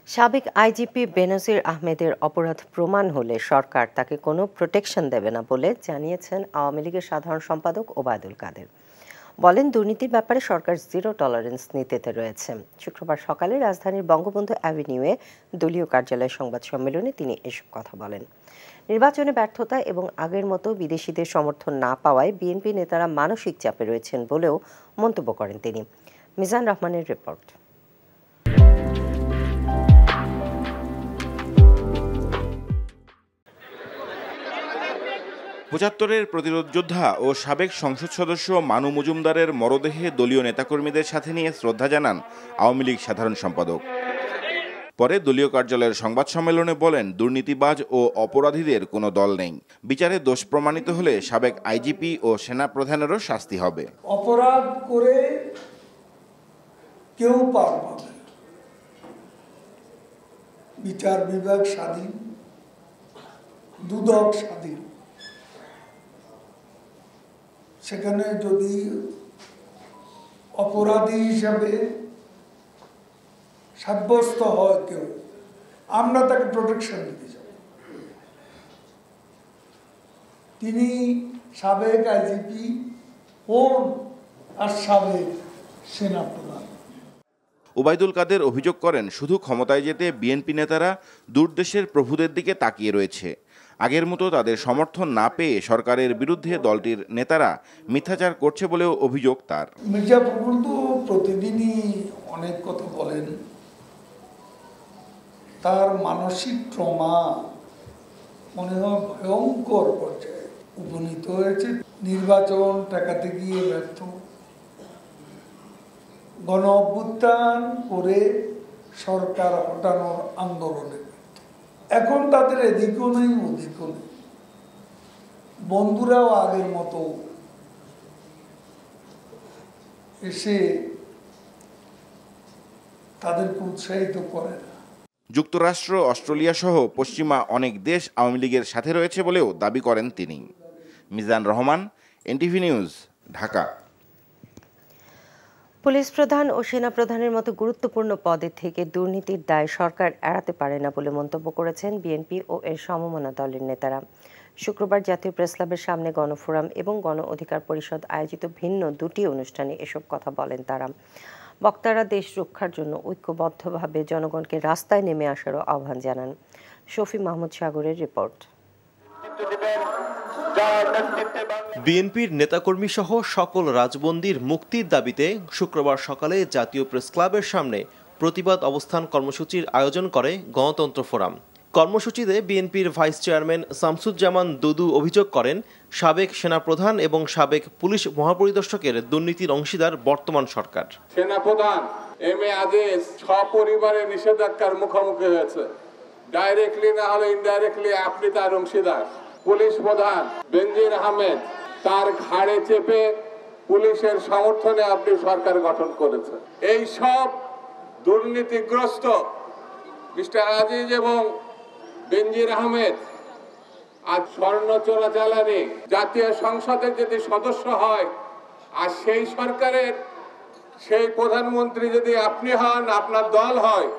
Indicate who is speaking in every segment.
Speaker 1: সাবেক আইজিপি বেনজির আহমেদের অপরাধ প্রমাণ হলে সরকার তাকে কোনো প্রোটেকশন দেবে না বলে জানিয়েছেন আওয়ামী লীগের সাধারণ সম্পাদক ওবায়দুল কাদের। বলেন, দুর্নীতির ব্যাপারে সরকার জিরো টলারেন্স নীতিতে রয়েছে। শুক্রবার সকালে রাজধানীর বঙ্গবন্ধু অ্যাভিনিউয়ে দলীয় কার্যালয়ে সংবাদ সম্মেলনে তিনি এসব কথা বলেন। নির্বাচনে ব্যর্থতা এবং আগের মতো বিদেশিদের সমর্থন না পাওয়ায় বিএনপি নেতারা মানসিক চাপে রয়েছেন বলেও মন্তব্য করেন তিনি। মিজান রহমানের রিপোর্ট।
Speaker 2: ৭৫-এর প্রতিরোধ যোদ্ধা ও সাবেক সংসদ সদস্য মানু মজুমদারের মরদেহে দলীয় নেতাকর্মীদের সাথে নিয়ে শ্রদ্ধা জানান আওয়ামী লীগ সাধারণ সম্পাদক। পরে দলীয় কার্যালয়ের সংবাদ সম্মেলনে বলেন, দুর্নীতিবাজ ও অপরাধীদের কোনো দল নেই। বিচারে দোষ প্রমাণিত হলে সাবেক আইজিপি ও সেনা প্রধানেরও শাস্তি হবে।
Speaker 3: অপরাধ করে কেউ পার পাবে, বিচার বিভাগ স্বাধীন, দুদক স্বাধীন। সেখানে যদি অপরাধী হিসাবে সাব্যস্ত হয় কেউ, আমরা তাকে প্রোটেকশন দিতে যাব। তিনি সাবেক আইজিপি হন আর সাবেক সেনাপ্রধান।
Speaker 2: ওবায়দুল কাদের অভিযোগ করেন, শুধু ক্ষমতায় যেতে বিএনপি নেতারা দূরদেশের প্রভুদের দিকে তাকিয়ে রয়েছে। আগের মতো তাদের সমর্থন না পেয়ে সরকারের বিরুদ্ধে দলটির নেতারা মিথ্যাচার করছে বলেও অভিযোগ তার।
Speaker 3: মির্জা ফখরুল তো প্রতিদিনই অনেক কথা বলেন। তার মানসিক ট্রমা মনে হয় ভয়ঙ্কর পর্যায়ে উপনীত হয়েছে। নির্বাচন ঠেকাতে গিয়ে ব্যর্থ, গণ অভ্যুত্থান করে সরকার হটানোর আন্দোলনে ব্যর্থ। এখন তাদের এদিকেও নেই ওদিকেও নেই। বন্ধুরাও আগের মতো এসে তাদেরকে উৎসাহিত করে না।
Speaker 2: যুক্তরাষ্ট্র, অস্ট্রেলিয়া সহ পশ্চিমা অনেক দেশ আওয়ামী লীগের সাথে রয়েছে বলেও দাবি করেন তিনি। Mizan Rahman, NTV news, Dhaka.
Speaker 1: Police প্রধান ও সেনা প্রধানের মতো গুরুত্বপূর্ণ পদে থেকে দুর্নীতির দায় সরকার এড়াতে পারে না বলে মন্তব্য করেছেন বিএনপি ও এর সমমনা দলের নেতারা। শুক্রবার জাতীয় প্রেসক্লাবের সামনে গণফোরাম এবং গণ অধিকার পরিষদ আয়োজিত ভিন্ন দুটি অনুষ্ঠানে এসব কথা বলেন তারা। বক্তারা দেশ রক্ষার জন্য ঐক্যবদ্ধভাবে জনগণকে রাস্তায় নেমে আসারও আহ্বান জানান। শফি মাহমুদ সাগরের রিপোর্ট।
Speaker 4: বিএনপির নেতাকর্মী সহ সকল রাজবন্দীর মুক্তির দাবিতে শুক্রবার সকালে জাতীয় প্রেসক্লাবের সামনে প্রতিবাদ অবস্থান কর্মসূচির আয়োজন করে গণতন্ত্র ফোরাম। কর্মসূচিতে বিএনপির ভাইস চেয়ারম্যান শামসুজ্জামান দুদু অভিযোগ করেন, সাবেক সেনাপ্রধান এবং সাবেক পুলিশ মহাপরিদর্শকের দুর্নীতির অংশীদার বর্তমান সরকার।
Speaker 5: সেনাপ্রধান এম এ আজিজ সপরিবারে নিষেধাজ্ঞার মুখোমুখি হয়েছে। ডাইরেক্টলি না হলে ইনডাইরেক্টলি আপনি তার অংশীদার। পুলিশ প্রধান বেনজির আহমেদ, তার ঘাড়ে চেপে পুলিশের সমর্থনে আপনি সরকার গঠন করেছেন। এই সব দুর্নীতিগ্রস্ত মিস্টার আজিজ এবং বেনজির আহমেদ আজ স্বর্ণ চোরাচালানি জাতীয় সংসদের যদি সদস্য হয়, আর সেই সরকারের সেই প্রধানমন্ত্রী যদি আপনি হন, আপনার দল হয়,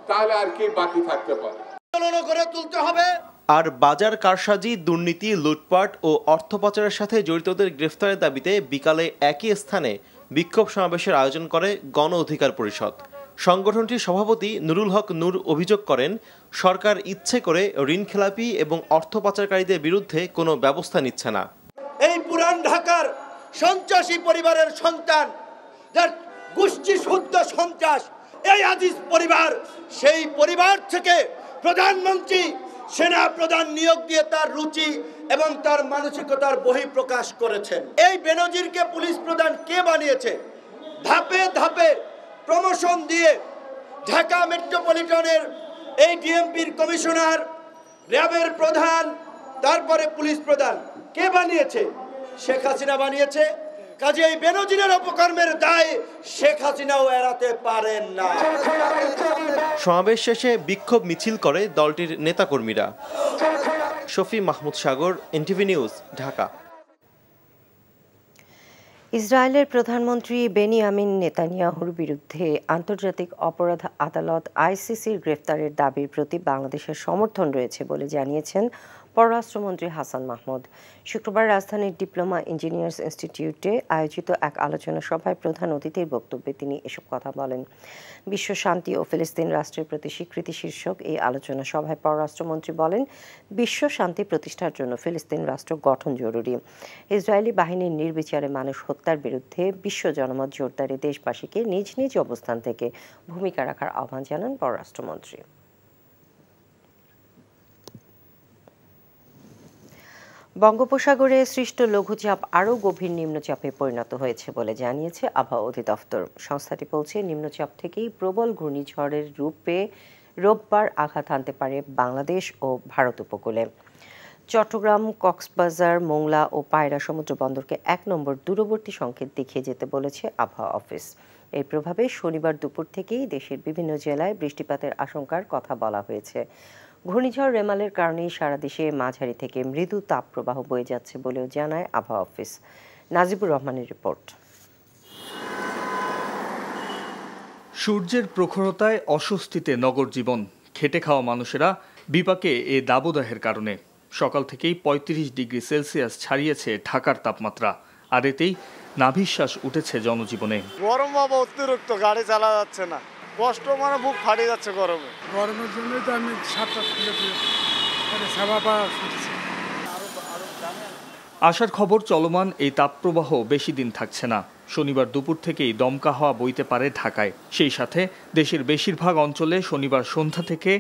Speaker 5: তাহলে আর কি বাকি থাকতে পারে?
Speaker 4: করে তুলতে হবে। আর বাজার কারসাজি, দুর্নীতি, লুটপাট ও অর্থ পাচারের সাথে জড়িতদের গ্রেফতারের দাবিতে বিকালে একই স্থানে বিক্ষোভ সমাবেশের আয়োজন করে গণ অধিকার পরিষদ। সংগঠনটির সভাপতি নুরুল হক নূর অভিযোগ করেন, সরকার ইচ্ছে করে ঋণ খেলাপি এবং অর্থ পাচারকারীদের বিরুদ্ধে কোনো ব্যবস্থা নিচ্ছে না।
Speaker 6: এই পুরান ঢাকার সন্ত্রাসী পরিবারের সন্তান, যার গোষ্ঠী শুদ্ধ সন্ত্রাস, এই আজিজ পরিবার, সেই পরিবার থেকে প্রধানমন্ত্রী সেনা প্রধান নিয়োগ দিয়ে তার রুচি এবং তার মানসিকতার বহিঃপ্রকাশ করেছেন। এই বেনজিরকে পুলিশ প্রধান কে বানিয়েছে? ধাপে ধাপে প্রমোশন দিয়ে ঢাকা মেট্রোপলিটনের এই ডিএমপির কমিশনার, র্যাবের প্রধান, তারপরে পুলিশ প্রধান কে বানিয়েছে? শেখ হাসিনা বানিয়েছে। কাজে এই বেনজিরের অপকর্মের দায় শেখ হাসিনাও এড়াতে পারেন না।
Speaker 4: সমাবেশ শেষে বিক্ষোভ মিছিল করে দলটির নেতাকর্মীরা। শফি মাহমুদ সাগর, এনটিভি নিউজ, ঢাকা।
Speaker 1: ইসরায়েলের প্রধানমন্ত্রী বেনিয়ামিন নেতানিয়াহুর বিরুদ্ধে আন্তর্জাতিক অপরাধ আদালত আইসিসির গ্রেফতারের দাবির প্রতি বাংলাদেশের সমর্থন রয়েছে বলে জানিয়েছেন পররাষ্ট্রমন্ত্রী হাসান মাহমুদ। শুক্রবার রাজধানীর ডিপ্লোমা ইঞ্জিনিয়ার্স ইনস্টিটিউটে আয়োজিত এক আলোচনা সভায় প্রধান অতিথির বক্তব্যে তিনি এসব কথা বলেন। বিশ্ব শান্তি ও ফিলিস্তিন রাষ্ট্রের প্রতি স্বীকৃতি শীর্ষক এই আলোচনা সভায় পররাষ্ট্রমন্ত্রী বলেন, বিশ্ব শান্তি প্রতিষ্ঠার জন্য ফিলিস্তিন রাষ্ট্র গঠন জরুরি। ইসরায়েলি বাহিনীর নির্বিচারে মানুষ হত্যার বিরুদ্ধে বিশ্ব জনমত জোরদারে দেশবাসীকে নিজ নিজ অবস্থান থেকে ভূমিকা রাখার আহ্বান জানান পররাষ্ট্রমন্ত্রী। বঙ্গোপসাগরে সৃষ্ট লঘুচাপ আরও গভীর নিম্নচাপে পরিণত হয়েছে বলে জানিয়েছে আবহাওয়া অধিদপ্তর। সংস্থাটি বলছে, নিম্নচাপ থেকেই প্রবল ঘূর্ণিঝড়ের রূপে রোববার আঘাত হানতে পারে বাংলাদেশ ও ভারত উপকূলে। চট্টগ্রাম, কক্সবাজার, মোংলা ও পায়রা সমুদ্র বন্দরকে ১ নম্বর দূরবর্তী সংকেত দেখিয়ে যেতে বলেছে আবহাওয়া অফিস। এর প্রভাবে শনিবার দুপুর থেকেই দেশের বিভিন্ন জেলায় বৃষ্টিপাতের আশঙ্কার কথা বলা হয়েছে। ঘূর্ণিঝড় রেমালের কারণেই সারা দেশে মাঝারি থেকে মৃদু তাপপ্রবাহ বয়ে যাচ্ছে বলেও জানায় আবহাওয়া অফিস। নাজিবুর রহমানের রিপোর্ট।
Speaker 7: সূর্যের প্রখরতায় অস্বস্তিতে নগর জীবন। খেটে খাওয়া মানুষেরা বিপাকে এ দাবদাহের কারণে। সকাল থেকেই ৩৫ ডিগ্রি সেলসিয়াস ছাড়িয়েছে ঢাকার তাপমাত্রা, আর এতেই নাভিশ্বাস উঠেছে জনজীবনে।
Speaker 8: গরম বাবা অতিরিক্ত, গাড়ি চালা যাচ্ছে না, কষ্ট মানে বুক ফাটিয়ে যাচ্ছে গরমে।
Speaker 9: গরমের জন্যই তো আমি ৭-৮
Speaker 7: আসার খবর চলমান এই তাপপ্রবাহ বেশি দিন থাকছে না। শনিবার দুপুর থেকেই দমকা হাওয়া বইতে পারে ঢাকায়। সেই সাথে দেশের বেশিরভাগ অঞ্চলে শনিবার সন্ধ্যা থেকে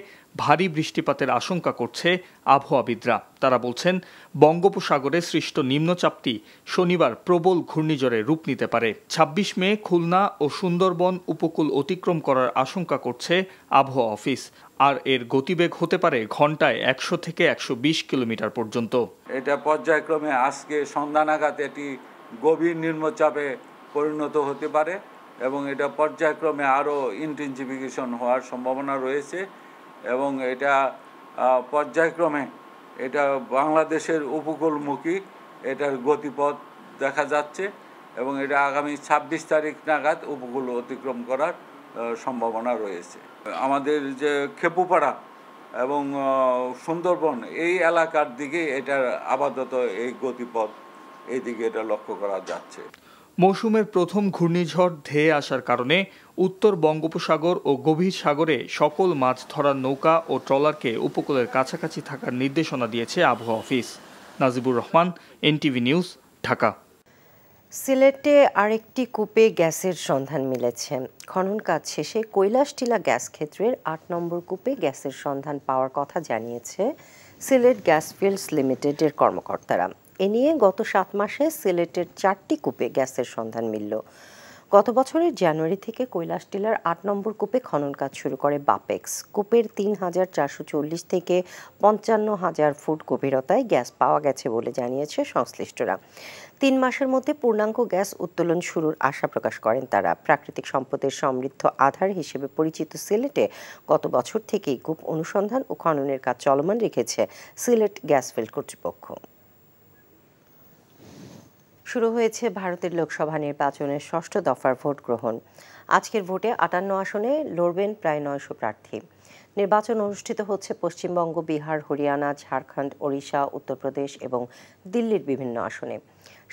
Speaker 7: ভারী বৃষ্টিপাতের আশঙ্কা করছে আবহাওয়াবিদরা। তারা বলছেন, বঙ্গোপসাগরে সৃষ্ট নিম্নচাপটি শনিবার প্রবল ঘূর্ণিঝড়ে রূপ নিতে পারে। ২৬ মে খুলনা ও সুন্দরবন উপকূল অতিক্রম করার আশঙ্কা করছে আবহাওয়া অফিস। আর এর গতিবেগ হতে পারে ঘন্টায় ১০০ থেকে ১২০ কিলোমিটার পর্যন্ত।
Speaker 10: এটা পর্যায়ক্রমে আজকে সন্ধ্যা নাগাদ এটি গভীর নিম্নচাপে পরিণত হতে পারে এবং এটা পর্যায়ক্রমে আরও ইন্টেনসিফিকেশন হওয়ার সম্ভাবনা রয়েছে এবং এটা পর্যায়ক্রমে এটা বাংলাদেশের উপকূলমুখী এটার গতিপথ দেখা যাচ্ছে এবং এটা আগামী ২৬ তারিখ নাগাদ উপকূল অতিক্রম করার সম্ভাবনা রয়েছে। আমাদের যে খেপুপাড়া এবং সুন্দরবন এই এলাকার দিকে এটার আপাতত এই গতিপথ এই দিকে এটা লক্ষ্য করা যাচ্ছে।
Speaker 7: মৌসুমের প্রথম ঘূর্ণিঝড় ধেয়ে আসার কারণে উত্তর বঙ্গোপসাগর ও গভীর সাগরে সকল মাছ ধরার নৌকা ও ট্রলারকে উপকূলের কাছাকাছি থাকার নির্দেশনা দিয়েছে আবহাওয়া office. Najibur Rahman, NTV news, Dhaka.
Speaker 1: সিলেটে আরেকটি কূপে গ্যাসের সন্ধান মিলেছে। খনন কাজ শেষে কৈলাসটিলা গ্যাস ক্ষেত্রের ৮ নম্বর কূপে গ্যাসের সন্ধান পাওয়ার কথা জানিয়েছে সিলেট গ্যাস ফিল্ডস লিমিটেডের কর্মকর্তারা। এ নিয়ে গত ৭ মাসে সিলেটের ৪টি কূপে গ্যাসের সন্ধান মিলল। গত বছরের জানুয়ারি থেকে কৈলাসটিলার ৮ নম্বর কূপে খনন কাজ শুরু করে বাপেক্স। কূপের ৩,৪৪০ থেকে ৫৫,০০০ ফুট গভীরতায় গ্যাস পাওয়া গেছে বলে জানিয়েছে সংশ্লিষ্টরা। ৩ মাসের মধ্যে পূর্ণাঙ্গ গ্যাস উত্তোলন শুরুর আশা প্রকাশ করেন তারা। প্রাকৃতিক সম্পদের সমৃদ্ধ আধার হিসেবে পরিচিত সিলেটে গত বছর থেকেই কূপ অনুসন্ধান ও খননের কাজ চলমান রেখেছে সিলেট গ্যাস ফিল্ড কর্তৃপক্ষ। শুরু হয়েছে ভারতের লোকসভা নির্বাচনের ৬ষ্ঠ দফার ভোট গ্রহণ। আজকের ভোটে ৫৮ আসনে লড়বেন প্রায় ৯০০ প্রার্থী। নির্বাচন অনুষ্ঠিত হচ্ছে পশ্চিমবঙ্গ, বিহার, হরিয়ানা, ঝাড়খণ্ড, ওড়িশা, উত্তরপ্রদেশ এবং দিল্লির বিভিন্ন আসনে।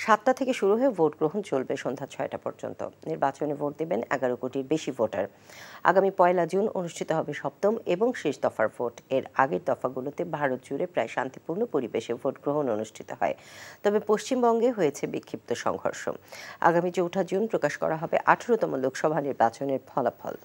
Speaker 1: ৭টা থেকে শুরু হয়ে ভোট গ্রহণ চলবে সন্ধ্যা ৬টা পর্যন্ত। নির্বাচনে ভোট দেবেন ১১ কোটির বেশি ভোটার। আগামী ১ জুন অনুষ্ঠিত হবে সপ্তম এবং শেষ দফার ভোট। এর আগের দফাগুলোতে ভারত জুড়ে প্রায় শান্তিপূর্ণ পরিবেশে ভোট গ্রহণ অনুষ্ঠিত হয়। তবে পশ্চিমবঙ্গে হয়েছে বিক্ষিপ্ত সংঘর্ষ। আগামী ৪ জুন প্রকাশ করা হবে ১৮তম লোকসভা নির্বাচনের ফলাফল।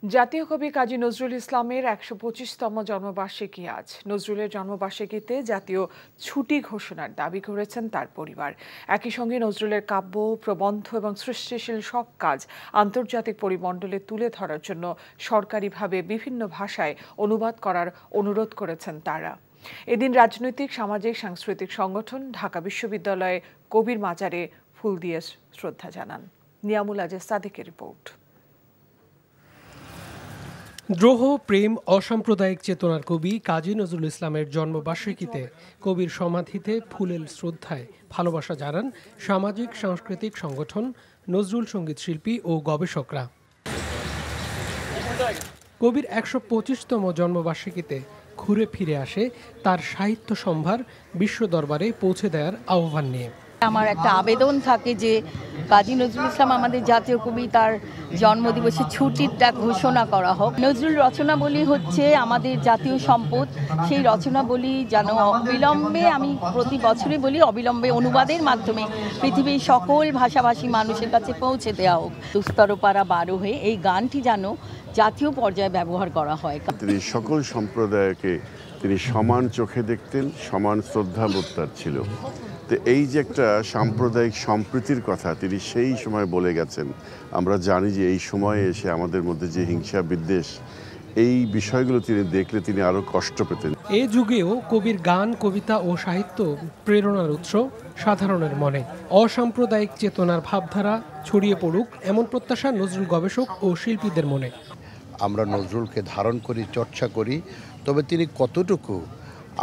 Speaker 11: জাতীয় কবি কাজী নজরুল ইসলামের ১২৫তম জন্মবার্ষিকী আজ। নজরুলের জন্মবার্ষিকীতে জাতীয় ছুটি ঘোষণার দাবি করেছেন তার পরিবার। একই সঙ্গে নজরুলের কাব্য, প্রবন্ধ এবং সৃষ্টিশীল সব কাজ আন্তর্জাতিক পরিমণ্ডলে তুলে ধরার জন্য সরকারিভাবে বিভিন্ন ভাষায় অনুবাদ করার অনুরোধ করেছেন তারা। এদিন রাজনৈতিক, সামাজিক, সাংস্কৃতিক সংগঠন ঢাকা বিশ্ববিদ্যালয়ে কবির মাজারে ফুল দিয়ে শ্রদ্ধা জানান। নিয়ামুল আজিজ সাদিকের রিপোর্ট।
Speaker 12: দ্রোহ, প্রেম, অসাম্প্রদায়িক চেতনার কবি কাজী নজরুল ইসলামের জন্মবার্ষিকীতে কবির সমাধিতে ফুলেল শ্রদ্ধায় ভালোবাসা জানান সামাজিক সাংস্কৃতিক সংগঠন, নজরুল সঙ্গীত শিল্পী ও গবেষকরা। কবির ১২৫তম জন্মবার্ষিকীতে ঘুরে ফিরে আসে তার সাহিত্য সম্ভার বিশ্ব দরবারে পৌঁছে দেওয়ার আহ্বান নিয়ে।
Speaker 13: আমার একটা আবেদন থাকে যে কাজী নজরুল ইসলাম আমাদের জাতীয় কবি, তার জন্মদিবসে ছুটিটা ঘোষণা করা হোক। নজরুল রচনাবলী হচ্ছে আমাদের জাতীয় সম্পদ, সেই রচনাবলী যেন অবিলম্বে, আমি প্রতি বছরই বলি, অবিলম্বে অনুবাদের মাধ্যমে পৃথিবীর সকল ভাষাভাষী মানুষের কাছে পৌঁছে দেওয়া হোক। দুস্তরপাড়া 12 হয়ে এই গানটি যেন জাতীয় পর্যায়ে ব্যবহার করা হয়।
Speaker 14: তিনি সকল সম্প্রদায়কে তিনি সমান চোখে দেখতেন, সমান শ্রদ্ধাবোধ তার ছিল। তো এই যে একটা সাম্প্রদায়িক সম্প্রীতির কথা তিনি সেই সময় বলে গেছেন, আমরা জানি যে এই সময়ে এসে আমাদের মধ্যে যে হিংসা বিদ্বেষ, এই বিষয়গুলো তিনি দেখলে তিনি আরো কষ্ট পেতেন।
Speaker 12: এই যুগেও কবির গান, কবিতা ও সাহিত্য প্রেরণার উৎস সাধারণের মনে। অসাম্প্রদায়িক চেতনার ভাবধারা ছড়িয়ে পড়ুক এমন প্রত্যাশা নজরুল গবেষক ও শিল্পীদের মনে।
Speaker 15: আমরা নজরুলকে ধারণ করি, চর্চা করি, তবে তিনি কতটুকু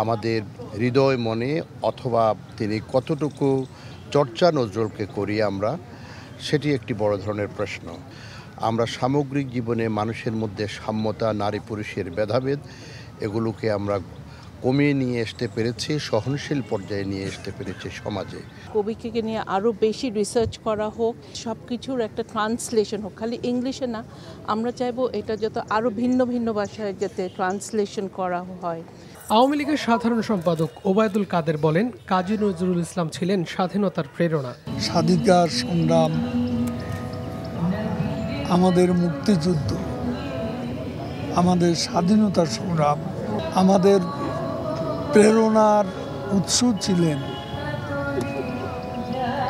Speaker 15: আমাদের হৃদয় মনে অথবা তিনি কতটুকু চর্চা নজরুলকে করি আমরা, সেটি একটি বড় ধরনের প্রশ্ন। আমরা সামগ্রিক জীবনে মানুষের মধ্যে সাম্যতা, নারী পুরুষের ভেদাভেদ, এগুলোকে আমরা কমিয়ে নিয়ে আসতে পেরেছি, সহনশীল পর্যায়ে নিয়ে আসতে পেরেছি সমাজে।
Speaker 16: কবিকে নিয়ে আরও বেশি রিসার্চ করা হোক, সব কিছুর একটা ট্রান্সলেশন হোক, খালি ইংলিশে না। আমরা চাইবো এটা যত আরও ভিন্ন ভিন্ন ভাষায় যাতে ট্রান্সলেশন করা হয়।
Speaker 12: আওয়ামী লীগের সাধারণ সম্পাদক ওবায়দুল কাদের বলেন, কাজী নজরুল ইসলাম ছিলেন স্বাধীনতার প্রেরণা।
Speaker 3: স্বাধিকার সংগ্রাম, আমাদের মুক্তিযুদ্ধ, আমাদের স্বাধীনতার সংগ্রাম, আমাদের প্রেরণার উৎস ছিলেন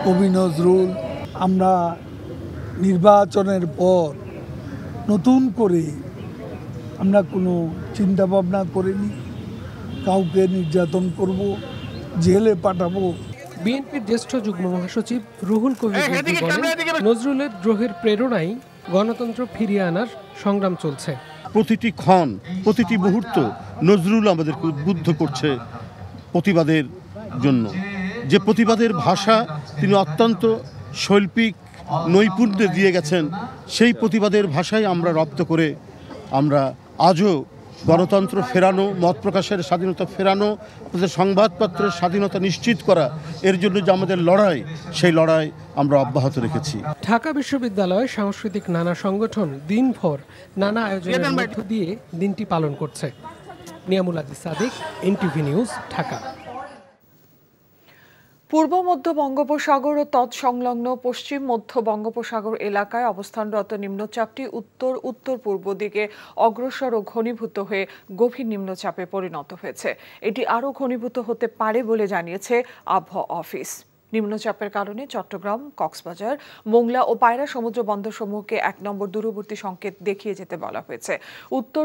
Speaker 3: কবি নজরুল। আমরা নির্বাচনের পর নতুন করে আমরা কোনো চিন্তা ভাবনা করিনি কাউকে নির্যাতন করব, জেলে পাঠাবো।
Speaker 12: বিএনপির জ্যেষ্ঠ যুগ্ম মহাসচিব রুহুল কবির বলেন, নজরুলের দ্রোহের প্রেরণায় গণতন্ত্র ফিরিয়ে আনার সংগ্রাম চলছে।
Speaker 17: প্রতিটি ক্ষণ, প্রতিটি মুহূর্ত নজরুল আমাদেরকে উদ্বুদ্ধ করছে প্রতিবাদের জন্য। যে প্রতিবাদের ভাষা তিনি অত্যন্ত শৈল্পিক নৈপুণ্যে দিয়ে গেছেন, সেই প্রতিবাদের ভাষায় আমরা রপ্ত করে আমরা আজও গণতন্ত্র ফেরানো, মত প্রকাশের স্বাধীনতা ফেরানো, আমাদের সংবাদপত্রের স্বাধীনতা নিশ্চিত করা, এর জন্য যে আমাদের লড়াই, সেই লড়াই আমরা অব্যাহত রেখেছি।
Speaker 12: ঢাকা বিশ্ববিদ্যালয়ে সাংস্কৃতিক নানা সংগঠন দিনভর নানা আয়োজনের মধ্য দিয়ে দিনটি পালন করছে। নিয়ামুল আদিস সাদিক, এনটিভি নিউজ, ঢাকা।
Speaker 11: পূর্ব মধ্য বঙ্গোপসাগর ও তৎসংলগ্ন পশ্চিম মধ্য বঙ্গোপসাগর এলাকায় অবস্থানরত নিম্নচাপটি উত্তর উত্তর পূর্ব দিকে অগ্রসর ও ঘনীভূত হয়ে গভীর নিম্নচাপে পরিণত হয়েছে। এটি আরও ঘনীভূত হতে পারে বলে জানিয়েছে আবহাওয়া অফিস। নিম্নচাপের কারণে চট্টগ্রাম, কক্সবাজার, মোংলা ও পায়রা সমুদ্র বন্দরসমূহকে 1 নম্বর দূরবর্তী সংকেত দেখিয়ে যেতে বলা হয়েছে। উত্তর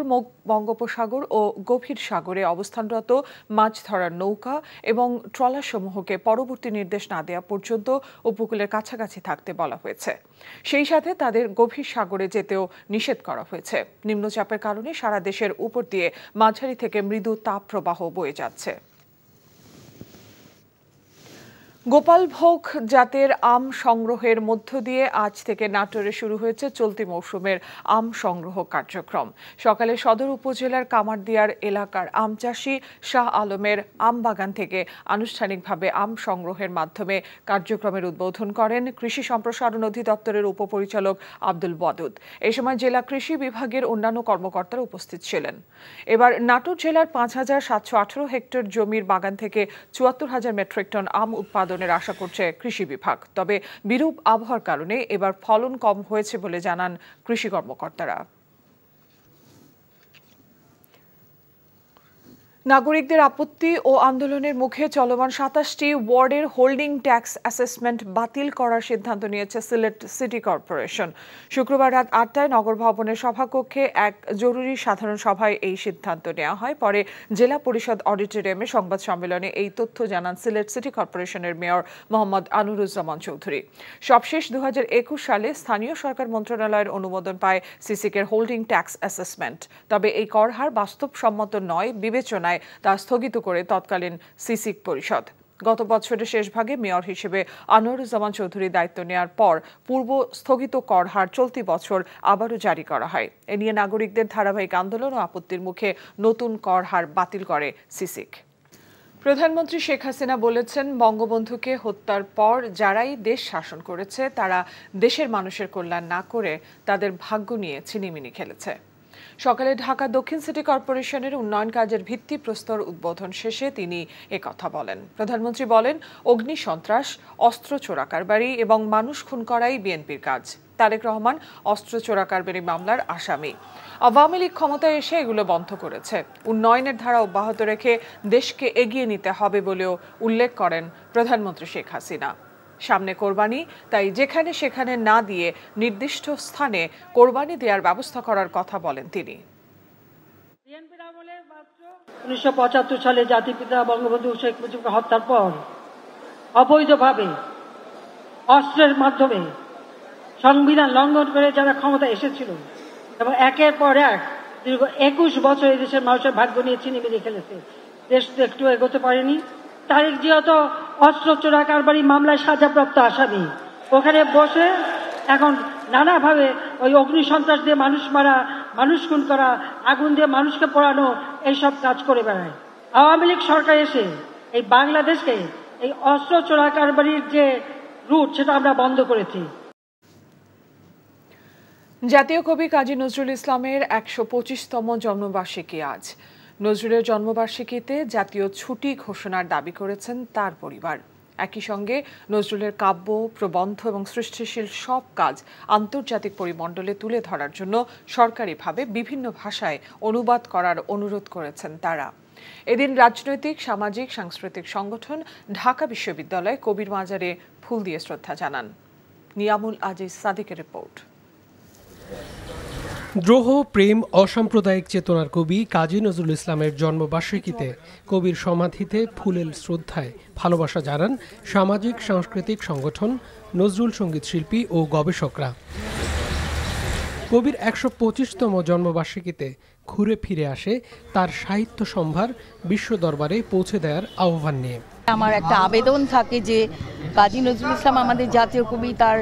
Speaker 11: বঙ্গোপসাগর ও গভীর সাগরে অবস্থানরত মাছ ধরার নৌকা এবং ট্রলারসমূহকে পরবর্তী নির্দেশ না দেওয়া পর্যন্ত উপকূলের কাছাকাছি থাকতে বলা হয়েছে। সেই সাথে তাদের গভীর সাগরে যেতেও নিষেধ করা হয়েছে। নিম্নচাপের কারণে সারা দেশের উপর দিয়ে মাঝারি থেকে মৃদু তাপপ্রবাহ বয়ে যাচ্ছে। গোপালভোগ জাতের আম সংগ্রহের মধ্য দিয়ে আজ থেকে নাটোরে শুরু হয়েছে চলতি মৌসুমের আম সংগ্রহ কার্যক্রম। সকালে সদর উপজেলার কামারদিয়ার এলাকার আম চাষী শাহ আলমের আম বাগান থেকে আনুষ্ঠানিকভাবে আম সংগ্রহের মাধ্যমে কার্যক্রমের উদ্বোধন করেন কৃষি সম্প্রসারণ অধিদপ্তরের উপপরিচালক আব্দুল ওয়াদুদ। এ সময় জেলা কৃষি বিভাগের অন্যান্য কর্মকর্তারা উপস্থিত ছিলেন। এবার নাটোর জেলার 5,718 হেক্টর জমির বাগান থেকে 74,000 মেট্রিক টন আম উৎপাদনের আশা করছে কৃষি বিভাগ। তবে বিরূপ আবহাওয়ার কারণে এবার ফলন কম হয়েছে বলে জানান কৃষি কর্মকর্তারা। নাগরিকদের আপত্তি ও আন্দোলনের মুখে চলমান ২৭টি ওয়ার্ডের হোল্ডিং ট্যাক্স অ্যাসেসমেন্ট বাতিল করার সিদ্ধান্ত নিয়েছে সিলেট সিটি কর্পোরেশন। শুক্রবার রাত ৮টায় নগর ভবনের সভাকক্ষে এক জরুরি সাধারণ সভায় এই সিদ্ধান্ত নেওয়া হয়। পরে জেলা পরিষদ অডিটোরিয়ামে সংবাদ সম্মেলনে এই তথ্য জানান সিলেট সিটি কর্পোরেশনের মেয়র মোহাম্মদ আনুরুজ্জামান চৌধুরী। সবশেষ ২০২১ সালে স্থানীয় সরকার মন্ত্রণালয়ের অনুমোদন পায় সিসিকের হোল্ডিং ট্যাক্স অ্যাসেসমেন্ট। তবে এই কর হার বাস্তবসম্মত নয় বিবেচনায় তা স্থগিত করে তৎকালীন সিসিক পরিষদ। গত বছরের শেষ ভাগে মেয়র হিসেবে আনোয়ারুজ্জামান চৌধুরী দায়িত্ব নেওয়ার পর পূর্ব স্থগিত কর হার চলতি বছর আবারও জারি করা হয়। এ নিয়ে নাগরিকদের ধারাবাহিক আন্দোলন ও আপত্তির মুখে নতুন কর হার বাতিল করে সিসিক। প্রধানমন্ত্রী শেখ হাসিনা বলেছেন, বঙ্গবন্ধুকে হত্যার পর যারাই দেশ শাসন করেছে তারা দেশের মানুষের কল্যাণ না করে তাদের ভাগ্য নিয়ে ছিনিমিনি খেলেছে। সকালে ঢাকা দক্ষিণ সিটি কর্পোরেশনের উন্নয়ন কাজের ভিত্তিপ্রস্তর উদ্বোধন শেষে তিনি একথা বলেন। প্রধানমন্ত্রী বলেন, অগ্নি সন্ত্রাস, অস্ত্র চোরাকারবারি এবং মানুষ খুন করাই বিএনপির কাজ। তারেক রহমান অস্ত্র চোরাকারবারি মামলার আসামি। আওয়ামী লীগ ক্ষমতায় এসে এগুলো বন্ধ করেছে। উন্নয়নের ধারা অব্যাহত রেখে দেশকে এগিয়ে নিতে হবে বলেও উল্লেখ করেন প্রধানমন্ত্রী শেখ হাসিনা। সামনে কোরবানি, তাই যেখানে সেখানে না দিয়ে নির্দিষ্ট স্থানে কোরবানি দেওয়ার ব্যবস্থা করার কথা বলেন তিনি।
Speaker 18: 1975 সালে জাতিপিতা বঙ্গবন্ধু শেখ মুজিবকে হত্যার পর অবৈধভাবে অস্ত্রের মাধ্যমে সংবিধান লঙ্ঘন করে যারা ক্ষমতা এসেছিল এবং একের পর এক দীর্ঘ 21 বছর এই দেশের মানুষের ভাগ্য নিয়ে ছিনিমিনি খেলেছে, দেশ তো একটু এগোতে পারেনি। তারেক যেহেতু অস্ত্র চোরাকারবারি মামলায় সাজাপ্রাপ্ত আসামি, ওখানে বসে এখন নানাভাবে ওই অগ্নি সন্ত্রাস দিয়ে মানুষ মারা, মানুষ খুন করা, আগুন দিয়ে মানুষকে পোড়ানো, এইসব কাজ করে বেড়ায়। আওয়ামী লীগ সরকার এসে এই বাংলাদেশকে এই অস্ত্র চোরাকারবারির যে রুট সেটা আমরা বন্ধ করেছি।
Speaker 11: জাতীয় কবি কাজী নজরুল ইসলামের ১২৫তম জন্মবার্ষিকী আজ। নজরুলের জন্মবার্ষিকীতে জাতীয় ছুটি ঘোষণার দাবি করেছেন তার পরিবার। একই সঙ্গে নজরুলের কাব্য, প্রবন্ধ এবং সৃষ্টিশীল সব কাজ আন্তর্জাতিক পরিমণ্ডলে তুলে ধরার জন্য সরকারিভাবে বিভিন্ন ভাষায় অনুবাদ করার অনুরোধ করেছেন তারা। এদিন রাজনৈতিক, সামাজিক, সাংস্কৃতিক সংগঠন ঢাকা বিশ্ববিদ্যালয় কবির মাজারে ফুল দিয়ে শ্রদ্ধা জানান। নিয়ামুল আজিজ সাদিকের রিপোর্ট।
Speaker 12: দ্রোহ, প্রেম, অসাম্প্রদায়িক চেতনার কবি কাজী নজরুল ইসলামের জন্মবার্ষিকীতে কবির সমাধিতে ফুলেল শ্রদ্ধায় ভালোবাসা জানান সামাজিক সাংস্কৃতিক সংগঠন, নজরুল সঙ্গীত শিল্পী ও গবেষকরা। কবির ১২৫তম জন্মবার্ষিকীতে ঘুরে ফিরে আসে তার সাহিত্য সম্ভার বিশ্ব দরবারে পৌঁছে দেওয়ার আহ্বান নিয়ে।
Speaker 13: আমার একটা আবেদন থাকে যে কাজী নজরুল ইসলাম আমাদের জাতীয় কবি, তার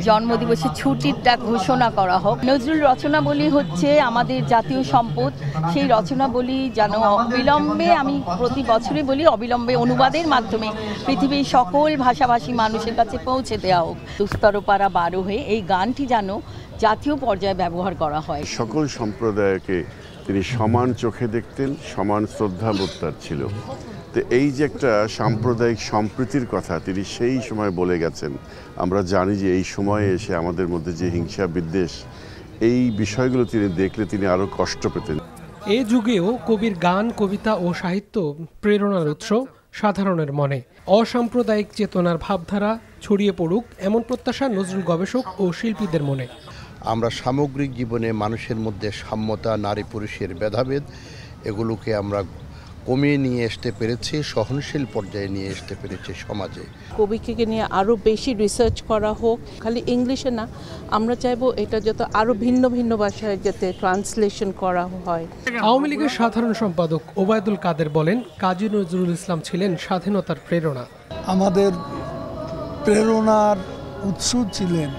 Speaker 13: জন্মদিবসে ছুটিটা ঘোষণা করা হোক। নজরুল রচনাবলী হচ্ছে আমাদের জাতীয় সম্পদ, সেই রচনাবলী যেন অবিলম্বে, আমি প্রতি বছরই বলি, অবিলম্বে অনুবাদের মাধ্যমে পৃথিবীর সকল ভাষাভাষী মানুষের কাছে পৌঁছে দেওয়া হোক। দুস্তরপাড়া 12 হয়ে এই গানটি যেন জাতীয় পর্যায়ে ব্যবহার করা হয়।
Speaker 14: সকল সম্প্রদায়কে তিনি সমান চোখে দেখতেন, সমান শ্রদ্ধাবোধ তার ছিল। তো এই যে একটা সাম্প্রদায়িক সম্প্রীতির কথা তিনি সেই সময় বলে গেছেন। আমরা জানি যে এই সময়ে এসে আমাদের মধ্যে যে হিংসা বিদ্বেষ, এই বিষয়গুলো তিনি দেখলে তিনি আরও কষ্ট পেতেন।
Speaker 12: এ যুগেও কবির গান, কবিতা ও সাহিত্য প্রেরণার উৎস সাধারণের মনে। অসাম্প্রদায়িক চেতনার ভাবধারা ছড়িয়ে পড়ুক এমন প্রত্যাশা নজরুল গবেষক ও শিল্পীদের মনে।
Speaker 15: আমরা সামগ্রিক জীবনে মানুষের মধ্যে সাম্যতা, নারী পুরুষের ভেদাভেদ, এগুলোকে আমরা কমিয়ে নিয়ে আসতে পেরেছি, সহনশীল পর্যায়ে নিয়ে আসতে পেরেছি সমাজে।
Speaker 16: কবিকে নিয়ে আরও বেশি রিসার্চ করা হোক, খালি ইংলিশে না, আমরা চাইবো এটা যত আরও ভিন্ন ভিন্ন ভাষায় যাতে ট্রান্সলেশন করা হয়।
Speaker 12: আওয়ামী লীগের সাধারণ সম্পাদক ওবায়দুল কাদের বলেন, কাজী নজরুল ইসলাম ছিলেন স্বাধীনতার প্রেরণা।
Speaker 3: আমাদের প্রেরণার উৎস ছিলেন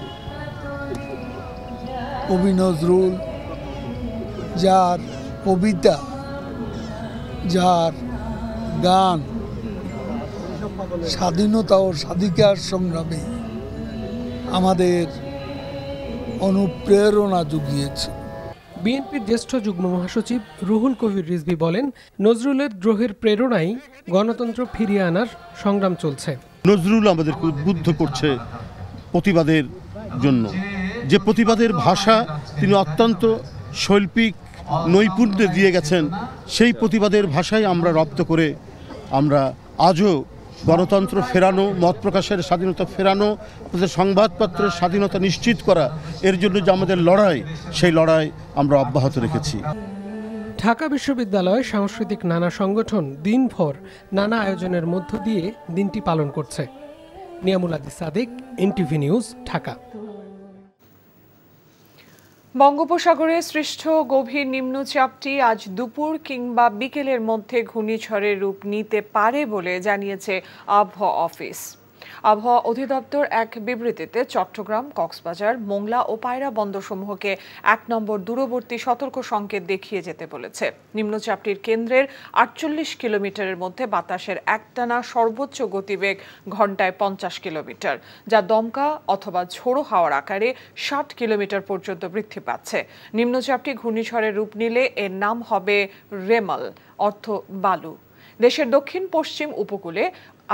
Speaker 3: কবি নজরুল, যার কবিতা, যার গান স্বাধীনতা ও স্বাধিকার সংগ্রামে আমাদের অনুপ্রেরণা জুগিয়েছে।
Speaker 12: বিএনপির জ্যেষ্ঠ যুগ্ম মহাসচিব রুহুল কবির রিজভী বলেন, নজরুলের দ্রোহের প্রেরণায় গণতন্ত্র ফিরিয়ে আনার সংগ্রাম চলছে।
Speaker 17: নজরুল আমাদেরকে উদ্বুদ্ধ করছে প্রতিবাদের জন্য, যে প্রতিবাদের ভাষা তিনি অত্যন্ত শৈল্পিক নৈপুণ্য দিয়ে গেছেন, সেই প্রতিবাদের ভাষায় আমরা রপ্ত করে আমরা আজও গণতন্ত্র ফেরানো, মত প্রকাশের স্বাধীনতা ফেরানো, সংবাদপত্রের স্বাধীনতা নিশ্চিত করা, এর জন্য যে আমাদের লড়াই, সেই লড়াই আমরা অব্যাহত রেখেছি।
Speaker 12: ঢাকা বিশ্ববিদ্যালয় সাংস্কৃতিক নানা সংগঠন দিনভর নানা আয়োজনের মধ্য দিয়ে দিনটি পালন করছে। নিয়ামুল আদি সাদিক, এনটিভি নিউজ, ঢাকা।
Speaker 11: বঙ্গোপসাগরে সৃষ্ট গভীর নিম্নচাপটি আজ দুপুর কিংবা বিকেলের মধ্যে ঘূর্ণিঝড়ের রূপ নিতে পারে বলে জানিয়েছে আবহাওয়া অফিস। আবহাওয়া অধিদপ্তর এক বিবৃতিতে চট্টগ্রাম, কক্সবাজার, মোংলা ও পায়রা বন্দরসমূহকে ১ নম্বর দূরবর্তী সতর্ক সংকেত দেখিয়ে যেতে বলেছে। নিম্নচাপটির কেন্দ্রের ৪৮ কিলোমিটারের মধ্যে বাতাসের একটানা সর্বোচ্চ গতিবেগ ঘন্টায় ৫০ কিলোমিটার, যা দমকা অথবা ঝোড়ো হাওয়ার আকারে ৬০ কিলোমিটার পর্যন্ত বৃদ্ধি পাচ্ছে। নিম্নচাপটি ঘূর্ণিঝড়ের রূপ নিলে এর নাম হবে রেমাল, অর্থ বালু। দেশের দক্ষিণ পশ্চিম উপকূলে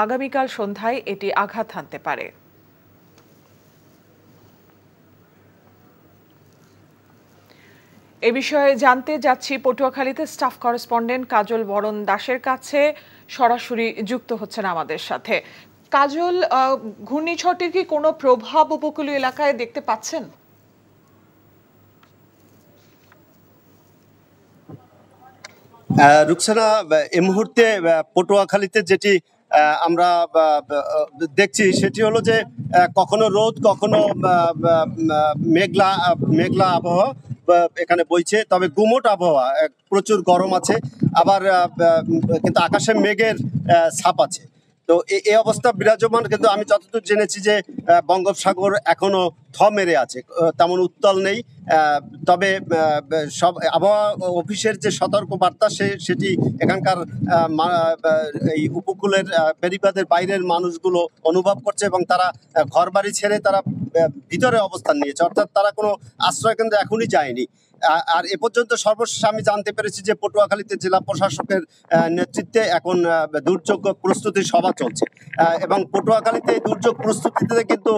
Speaker 11: আগামীকাল সন্ধ্যায় এটি আঘাত হানতে পারে। এ বিষয়ে জানতে যাচ্ছি পটুয়াখালীতে স্টাফ করেসপন্ডেন্ট কাজল বরণ দাসের কাছে, সরাসরি যুক্ত হচ্ছেন আমাদের সাথে। কাজল, ঘূর্ণিঝড়টির কি কোনো প্রভাব উপকূলীয় এলাকায় দেখতে পাচ্ছেন?
Speaker 19: রুকসানা, এই মুহূর্তে পটুয়াখালীতে যেটি আমরা দেখছি সেটি হলো যে কখনো রোদ, কখনো মেঘলা আবহাওয়া এখানে বইছে, তবে গুমোট আবহাওয়া, প্রচুর গরম আছে, আবার কিন্তু আকাশে মেঘের ছাপ আছে। তো এই অবস্থা বিরাজমান, কিন্তু আমি যতদূর জেনেছি যে বঙ্গোপসাগর এখনো থ মেরে আছে, তেমন উত্তাল নেই। তবে সব আবহাওয়া অফিসের যে সতর্ক বার্তা সেটি এখানকার এই উপকূলের বেড়িবাঁধের বাইরের মানুষগুলো অনুভব করছে, এবং তারা ঘরবাড়ি ছেড়ে তারা ভিতরে অবস্থান নিয়েছে, অর্থাৎ তারা কোনো আশ্রয় কেন্দ্রে এখনই যায়নি। আর এ পর্যন্ত সর্বশেষ আমি জানতে পেরেছি যে পটুয়াখালীতে জেলা প্রশাসকের নেতৃত্বে এখন দুর্যোগ প্রস্তুতি সভা চলছে, এবং পটুয়াখালীতে এই দুর্যোগ প্রস্তুতিতে কিন্তু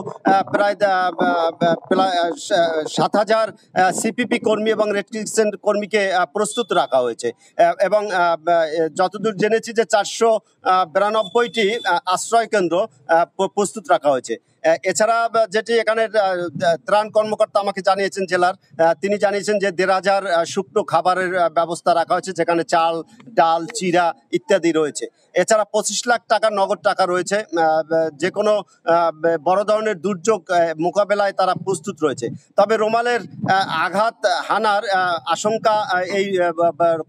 Speaker 19: প্রায় ৭,০০০ সিপিপি কর্মী এবং রেড ক্রিসেন্ট কর্মীকে প্রস্তুত রাখা হয়েছে, এবং যতদূর জেনেছি যে ৪৯২টি আশ্রয় কেন্দ্র প্রস্তুত রাখা হয়েছে। এছাড়া যেটি এখানে ত্রাণ কর্মকর্তা আমাকে জানিয়েছেন জেলার, তিনি জানিয়েছেন যে ১৫০০ শুকনো খাবারের ব্যবস্থা রাখা হয়েছে, যেখানে চাল, ডাল, চিরা ইত্যাদি রয়েছে। এছাড়া ২৫ লাখ টাকা নগদ টাকা রয়েছে। যে কোনো বড় ধরনের দুর্যোগ মোকাবেলায় তারা প্রস্তুত রয়েছে। তবে রোমালের আঘাত হানার আশঙ্কা এই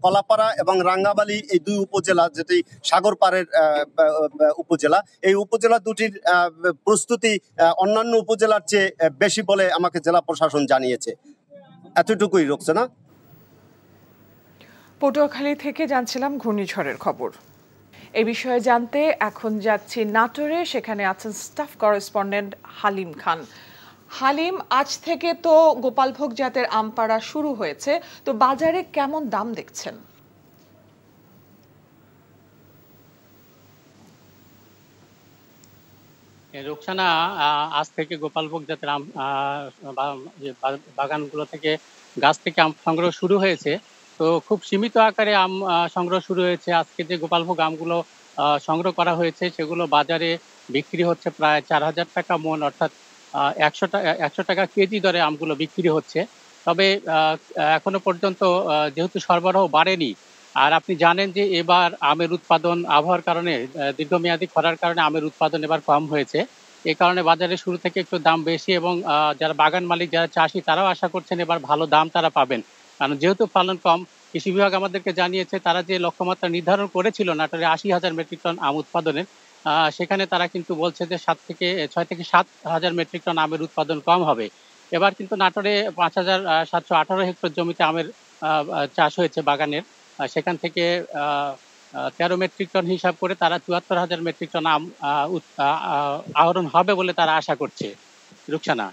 Speaker 19: কলাপাড়া এবং রাঙ্গাবালী, এই দুই উপজেলা, যেটি সাগর পাড়ের উপজেলা, এই উপজেলা দুটির প্রস্তুতি অন্যান্য উপজেলার চেয়ে বেশি বলে আমাকে জেলা প্রশাসন জানিয়েছে। এতটুকুই, রোকসানা।
Speaker 11: পটুয়াখালী থেকে জানছিলাম ঘূর্ণিঝড়ের খবর। এই বিষয়ে জানতে এখন যাচ্ছি নাটোরে, সেখানে আছেন স্টাফ করেসপন্ডেন্ট হালিম খান। হালিম, আজ থেকে তো গোপালভোগ জাতের আম পাড়া শুরু হয়েছে, তো বাজারে কেমন দাম দেখছেন?
Speaker 20: রোকসানা, আজ থেকে গোপালভোগ জাতের আম বাগানগুলো থেকে, গাছ থেকে আম সংগ্রহ শুরু হয়েছে। তো খুব সীমিত আকারে আম সংগ্রহ শুরু হয়েছে। আজকে যে গোপালভোগ আমগুলো সংগ্রহ করা হয়েছে সেগুলো বাজারে বিক্রি হচ্ছে প্রায় ৪,০০০ টাকা মন, অর্থাৎ ১০০ টাকা কেজি দরে আমগুলো বিক্রি হচ্ছে। তবে এখনো পর্যন্ত যেহেতু সরবরাহ বাড়েনি, আর আপনি জানেন যে এবার আমের উৎপাদন আবহাওয়ার কারণে, দীর্ঘমেয়াদী খরার কারণে আমের উৎপাদন এবার কম হয়েছে। এই কারণে বাজারে শুরু থেকে একটু দাম বেশি, এবং যারা বাগান মালিক, যারা চাষি, তারাও আশা করছেন এবার ভালো দাম তারা পাবেন। কারণ যেহেতু ফলন কম, কৃষি বিভাগ আমাদেরকে জানিয়েছে তারা যে লক্ষ্যমাত্রা নির্ধারণ করেছিল নাটোরে ৮০,০০০ মেট্রিক টন আম উৎপাদনের, সেখানে তারা কিন্তু বলছে যে ৬ থেকে ৭,০০০ মেট্রিক টন আমের উৎপাদন কম হবে। এবার কিন্তু নাটোরে ৫,৭১৮ হেক্টর জমিতে আমের চাষ হয়েছে বাগানের, সেখান থেকে ১৩ মেট্রিক টন হিসাব করে তারা ৭৪,০০০ মেট্রিক টন আম আহরণ হবে বলে তারা আশা করছে। রুকসানা,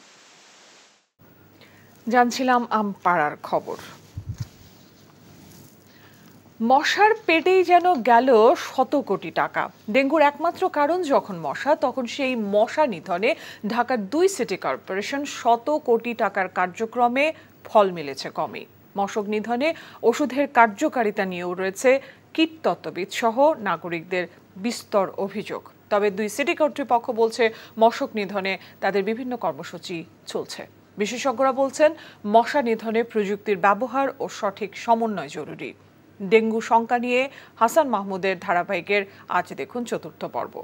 Speaker 11: জানছিলাম আম পাড়ার খবর। মশার পেটেই যেন গেল শত কোটি টাকা। ডেঙ্গুর একমাত্র কারণ যখন মশা, তখন সেই মশা নিধনে ঢাকার ২ সিটি কর্পোরেশন ১০০ কোটি টাকার কার্যক্রমে ফল মিলেছে কমই। মশক নিধনে ওষুধের কার্যকারিতা নিয়েও রয়েছে কীটতত্ত্ববিদ সহ নাগরিকদের বিস্তর অভিযোগ। তবে দুই সিটি কর্তৃপক্ষ বলছে মশক নিধনে তাদের বিভিন্ন কর্মসূচি চলছে। বিশেষজ্ঞরা বলছেন মশা নিধনে প্রযুক্তির ব্যবহার ও সঠিক সমন্বয় জরুরি। ডেঙ্গু শঙ্কা নিয়ে হাসান মাহমুদের ধারাবাহিকের আজ দেখুন ৪র্থ পর্ব।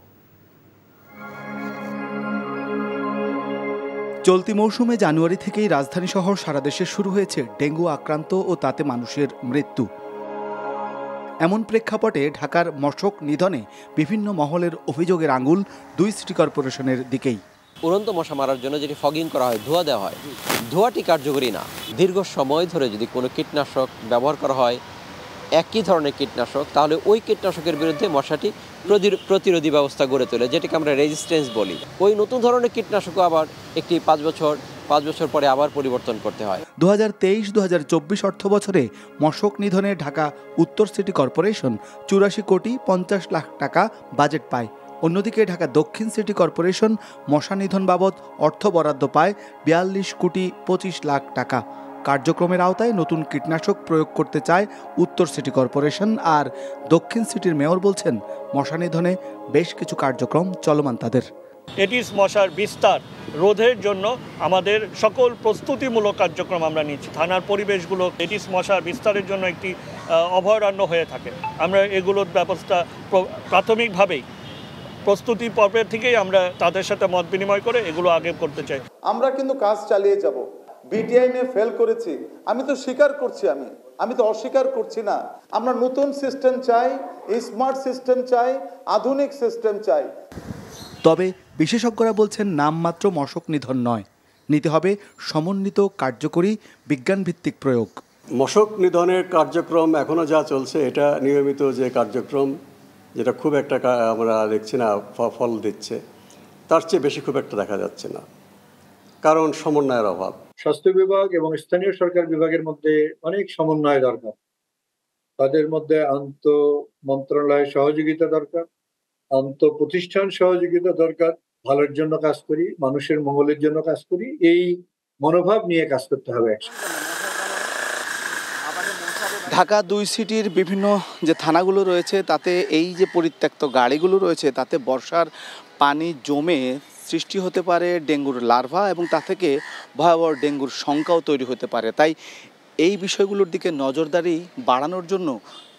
Speaker 21: চলতি মৌসুমে জানুয়ারি থেকেই রাজধানী সহ সারা দেশে শুরু হয়েছে ডেঙ্গু আক্রান্ত ও তাতে মানুষের মৃত্যু। এমন প্রেক্ষাপটে ঢাকার মশক নিধনে বিভিন্ন মহলের অভিযোগের আঙুল দুই সিটি কর্পোরেশনের দিকেই।
Speaker 22: উড়ন্ত মশা মারার জন্য যেটি ফগিং করা হয়, ধোঁয়া দেওয়া হয়, ধোঁয়াটি কার্যকরী না। দীর্ঘ সময় ধরে যদি কোনো কীটনাশক ব্যবহার করা হয়, একই ধরনের কীটনাশক, তাহলে ওই কীটনাশকের বিরুদ্ধে মশাটি প্রতিরোধী ব্যবস্থা গড়ে তোলে, যেটাকে আমরা রেজিস্ট্যান্স বলি। ওই নতুন ধরনের কীটনাশকও আবার একটি 5 বছর পরে আবার পরিবর্তন করতে হয়।
Speaker 21: 2023-2024 অর্থ বছরে মশক নিধনে ঢাকা উত্তর সিটি কর্পোরেশন 84 কোটি 50 লাখ টাকা বাজেট পায়। অন্যদিকে ঢাকা দক্ষিণ সিটি কর্পোরেশন মশা নিধন বাবদ অর্থ বরাদ্দ পায় 42 কোটি 25 লাখ টাকা। কার্যক্রমের আওতায় নতুন কীটনাশক প্রয়োগ করতে চায় উত্তর সিটি কর্পোরেশন, আর দক্ষিণ সিটির মেয়র বলছেন মশা নিধনে বেশ কিছু কার্যক্রম চলমান তাদের।
Speaker 23: এডিস মশার বিস্তার রোধের জন্য আমাদের সকল প্রস্তুতিমূলক কার্যক্রম আমরা নিচ্ছি। থানার পরিবেশগুলো এডিস মশার বিস্তারের জন্য একটি অভয়ারণ্য হয়ে থাকে। আমরা এগুলোর ব্যবস্থা প্রাথমিকভাবেই প্রস্তুতি পর্বের থেকেই আমরা তাদের সাথে মত বিনিময় করে এগুলো আগে করতে চাই।
Speaker 24: আমরা কিন্তু কাজ চালিয়ে যাব। বিটিআই নিয়ে ফেল করেছি, আমি তো স্বীকার করছি, আমি তো অস্বীকার করছি না। আমরা নতুন সিস্টেম চাই, স্মার্ট সিস্টেম চাই, আধুনিক সিস্টেম চাই।
Speaker 21: তবে বিশেষজ্ঞরা বলছেন নামমাত্র মশক নিধন নয়, নিতে হবে সমন্বিত কার্যকরী বিজ্ঞানভিত্তিক প্রয়োগ।
Speaker 25: মশক নিধনের কার্যক্রম এখনো যা চলছে, এটা নিয়মিত যে কার্যক্রম, যেটা খুব একটা আমরা দেখছি না ফল দিচ্ছে, তার চেয়ে বেশি খুব একটা দেখা যাচ্ছে না, কারণ সমন্বয়ের অভাব।
Speaker 26: স্বাস্থ্য বিভাগ এবং স্থানীয় সরকার বিভাগের মধ্যে অনেক সমন্বয় দরকার। তাদের মধ্যে আন্তঃ মন্ত্রণালয় সহযোগিতা দরকার, আন্তঃ প্রতিষ্ঠান সহযোগিতা দরকার। ভালোর জন্য কাজ করি, মানুষের মঙ্গলের জন্য কাজ করি, এই মনোভাব নিয়ে কাজ করতে হবে।
Speaker 21: ঢাকা দুই সিটির বিভিন্ন যে থানাগুলো রয়েছে তাতে এই যে পরিত্যক্ত গাড়িগুলো রয়েছে তাতে বর্ষার পানি জমে সৃষ্টি হতে পারে ডেঙ্গুর লার্ভা, এবং তা থেকে ভয়াবহ ডেঙ্গুর শঙ্কাও তৈরি হতে পারে। তাই এই বিষয়গুলোর দিকে নজরদারি বাড়ানোর জন্য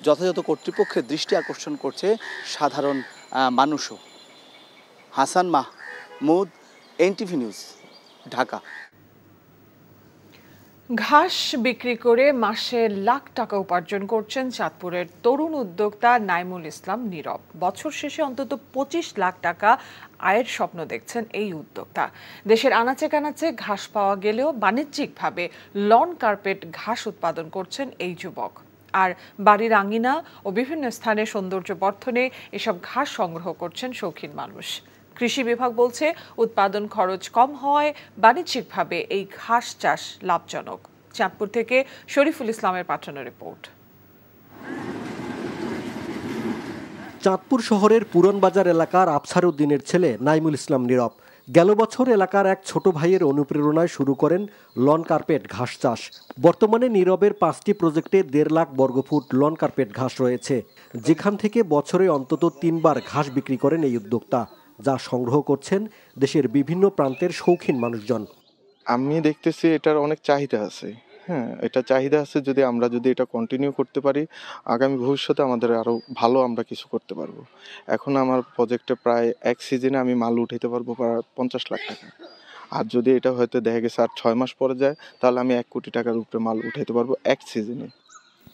Speaker 21: যথাযথ কর্তৃপক্ষের দৃষ্টি আকর্ষণ করছে সাধারণ মানুষও। Hasan Mahmud, NTV news, Dhaka.
Speaker 11: ঘাস বিক্রি করে মাসে লাখ টাকা উপার্জন করছেন চাঁদপুরের তরুণ উদ্যোক্তা নাইমুল ইসলাম নীরব। বছর শেষে অন্তত 25 লাখ টাকা আয়ের স্বপ্ন দেখছেন এই উদ্যোক্তা। দেশের আনাচে কানাচে ঘাস পাওয়া গেলেও বাণিজ্যিকভাবে লন কার্পেট ঘাস উৎপাদন করছেন এই যুবক। আর বাড়ির আঙিনা ও বিভিন্ন স্থানে সৌন্দর্য বর্ধনে এসব ঘাস সংগ্রহ করছেন শৌখিন মানুষ। কৃষি বিভাগ বলছে উৎপাদন খরচ কম হওয়ায় বাণিজ্যিকভাবে এই ঘাস চাষ লাভজনক। চাঁদপুর থেকে শরীফুল ইসলামের পাঠানো রিপোর্ট।
Speaker 27: চাঁদপুর শহরের পুরনবাজার এলাকার আফসার উদ্দিনের ছেলে নাইমুল ইসলাম নীরব গেল বছর এলাকার এক ছোট ভাইয়ের অনুপ্রেরণায় শুরু করেন লন কার্পেট ঘাস চাষ। বর্তমানে নীরবের 5টি প্রজেক্টে 1.5 লাখ বর্গফুট লন কার্পেট ঘাস রয়েছে, যেখান থেকে বছরে অন্তত 3 বার ঘাস বিক্রি করেন এই উদ্যোক্তা, যা সংগ্রহ করছেন দেশের বিভিন্ন প্রান্তের শৌখিন মানুষজন।
Speaker 28: আমি দেখতেছি এটার অনেক চাহিদা আছে। হ্যাঁ, এটা চাহিদা আছে। আমরা যদি এটা কন্টিনিউ করতে পারি, আগামী ভবিষ্যতে আমাদের আরও ভালো আমরা কিছু করতে পারবো। এখন আমার প্রজেক্টে প্রায় এক সিজনে আমি মাল উঠাইতে পারবো প্রায় 50 লাখ টাকা। আর যদি এটা হয়তো দেখা গেছে আর 6 মাস পরে যায়, তাহলে আমি 1 কোটি টাকার উপরে মাল উঠাইতে পারবো এক সিজনে।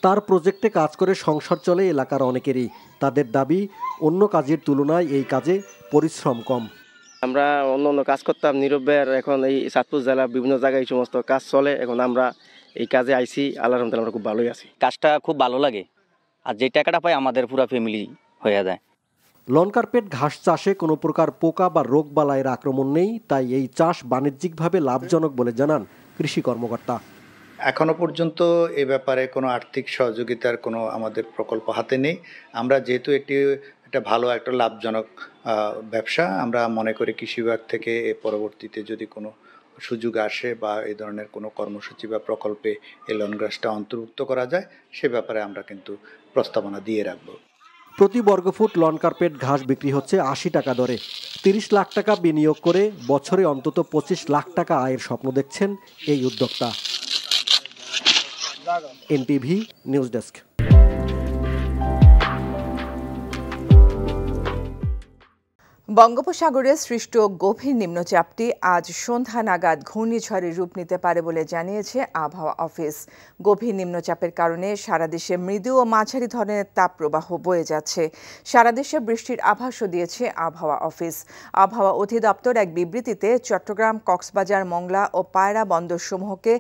Speaker 27: তার প্রজেক্টে কাজ করে সংসার চলে এলাকার অনেকেরই। তাদের দাবি, অন্য কাজের তুলনায় এই কাজে পরিশ্রম কম।
Speaker 29: আমরা অন্য কাজ করতাম, নীরবের এখন এই চাঁদপুর জেলা বিভিন্ন জায়গায় এই সমস্ত কাজ চলে। এখন আমরা এই কাজে আইছি, আল্লাহর রহমতে আমরা খুব ভালোই আছি।
Speaker 30: কাজটা খুব ভালো লাগে, আর যে টাকাটা পাই আমাদের পুরো ফ্যামিলি হয়ে যায়।
Speaker 27: লন কার্পেট ঘাস চাষে কোনো প্রকার পোকা বা রোগ বালাইয়ের আক্রমণ নেই, তাই এই চাষ বাণিজ্যিকভাবে লাভজনক বলে জানান কৃষি কর্মকর্তা।
Speaker 31: এখনো পর্যন্ত এ ব্যাপারে কোনো আর্থিক সহযোগিতার কোনো আমাদের প্রকল্প হাতে নেই। আমরা যেহেতু এটা ভালো একটা লাভজনক ব্যবসা, আমরা মনে করি কৃষি বিভাগ থেকে পরবর্তীতে যদি কোনো সুযোগ আসে বা এই ধরনের কোনো কর্মসূচি বা প্রকল্পে এই লন গ্রাসটা অন্তর্ভুক্ত করা যায় সে ব্যাপারে আমরা কিন্তু প্রস্তাবনা দিয়ে রাখব।
Speaker 27: প্রতি বর্গফুট লন কার্পেট ঘাস বিক্রি হচ্ছে ৮০ টাকা দরে। ৩০ লাখ টাকা বিনিয়োগ করে বছরে অন্তত ২৫ লাখ টাকা আয়ের স্বপ্ন দেখছেন এই উদ্যোক্তা। NTV news desk.
Speaker 1: বঙ্গোপসাগরে সৃষ্ট গভীর নিম্নচাপটি আজ সন্ধ্যা নাগাদ ঘূর্ণিঝড়ের রূপ নিতে পারে বলে জানিয়েছে আবহাওয়া অফিস। গভীর নিম্নচাপের কারণে সারা দেশে মৃদু ও মাঝারি ধরনের তাপপ্রবাহ বয়ে যাচ্ছে। সারা দেশে বৃষ্টির আভাসও দিয়েছে আবহাওয়া অফিস। আবহাওয়া অধিদপ্তর এক বিবৃতিতে চট্টগ্রাম, কক্সবাজার, মংলা ও পায়রা বন্দরসমূহকে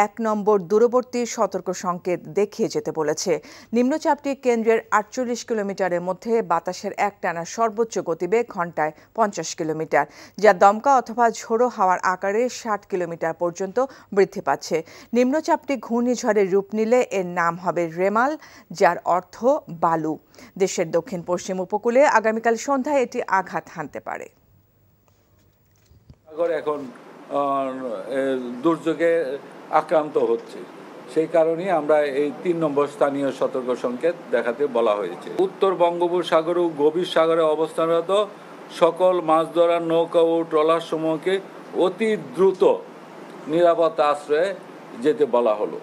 Speaker 1: ১ নম্বর দূরবর্তী সতর্ক সংকেত দেখিয়ে যেতে বলেছে। নিম্নচাপটি কেন্দ্রের ৪৮ কিলোমিটারের মধ্যে বাতাসের একটানা সর্বোচ্চ গতিবেগ ঘন্টায় ৫০ কিলোমিটার, যা দমকা অথবা ঝোড়ো হাওয়ার আকারে ৬০ কিলোমিটার পর্যন্ত বৃদ্ধি পাচ্ছে। নিম্নচাপটি ঘূর্ণিঝড়ের রূপ নিলে এর নাম হবে রেমাল, যার অর্থ বালু। দেশের দক্ষিণ পশ্চিম উপকূলে আগামীকাল সন্ধ্যায় এটি আঘাত হানতে পারে।
Speaker 2: এখন দুর্যোগে আক্রান্ত হচ্ছে, সেই কারণেই আমরা এই ৩ নম্বর স্থানীয় সতর্ক সংকেত দেখাতে বলা হয়েছে। উত্তর বঙ্গোপসাগর ও গভীর সাগরে অবস্থানরত সকল মাছ ধরার নৌকা ও ট্রলার সমূহকে অতি দ্রুত নিরাপদ আশ্রয়ে যেতে বলা হলো।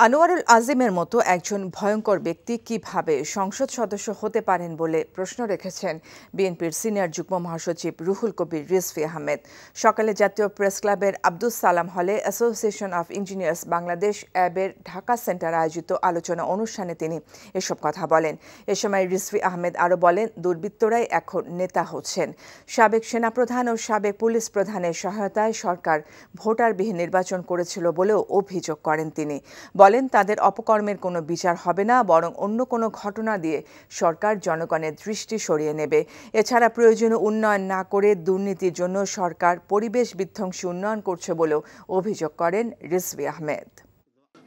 Speaker 1: আনোয়ারুল আজিমের মতো একজন ভয়ঙ্কর ব্যক্তি কিভাবে সংসদ সদস্য হতে পারেন বলে প্রশ্ন রেখেছেন বিএনপির সিনিয়র যুগ্ম মহাসচিব রুহুল কবির রিজভী আহমেদ। সকালে জাতীয় প্রেস ক্লাবের আব্দুস সালাম হলে অ্যাসোসিয়েশন অফ ইঞ্জিনিয়ার্স বাংলাদেশ অ্যাবের ঢাকা সেন্টার আয়োজিত আলোচনা অনুষ্ঠানে তিনি এসব কথা বলেন। এ সময় রিজভী আহমেদ আরও বলেন, দুর্বৃত্তরাই এখন নেতা হচ্ছেন। সাবেক সেনাপ্রধান ও সাবেক পুলিশ প্রধানের সহায়তায় সরকার ভোটারবিহীন নির্বাচন করেছিল বলেও অভিযোগ করেন তিনি। বলেন, তাদের অপকর্মের কোনো বিচার হবে না, বরং অন্য কোনো ঘটনা দিয়ে সরকার জনগণের দৃষ্টি সরিয়ে নেবে। এছাড়া প্রয়োজনীয় উন্নয়ন না করে দুর্নীতির জন্য সরকার পরিবেশ বিধ্বংসী উন্নয়ন করছে বলেও অভিযোগ করেন রিজভী আহমেদ।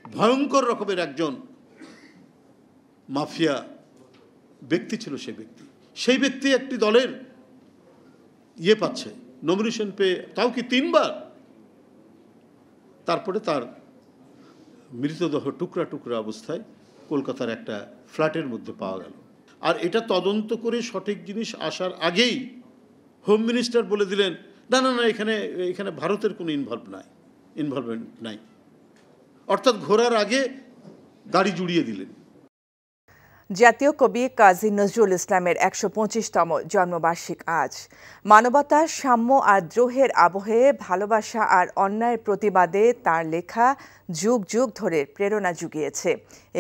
Speaker 17: ভয়ঙ্কর রকমের একজন মাফিয়া ব্যক্তি ছিল সেই ব্যক্তি একটি দলের পাচ্ছে, নমিনেশন পেয়ে, তাও কি 3 বার। তারপরে তার মৃতদেহ টুকরা টুকরা অবস্থায় কলকাতার একটা ফ্ল্যাটের মধ্যে পাওয়া গেল। আর এটা তদন্ত করে সঠিক জিনিস আসার আগেই হোম মিনিস্টার বলে দিলেন, না না না, এখানে ভারতের কোনো ইনভলভমেন্ট নাই। অর্থাৎ ঘোরার আগে গাড়ি জুড়িয়ে দিলেন।
Speaker 1: জাতীয় কবি কাজী নজরুল ইসলামের ১২৫তম জন্মবার্ষিক আজ। মানবতার সাম্য আর দ্রোহের আবহে ভালোবাসা আর অন্যায়ের প্রতিবাদে তার লেখা যুগ যুগ ধরে প্রেরণা জুগিয়েছে।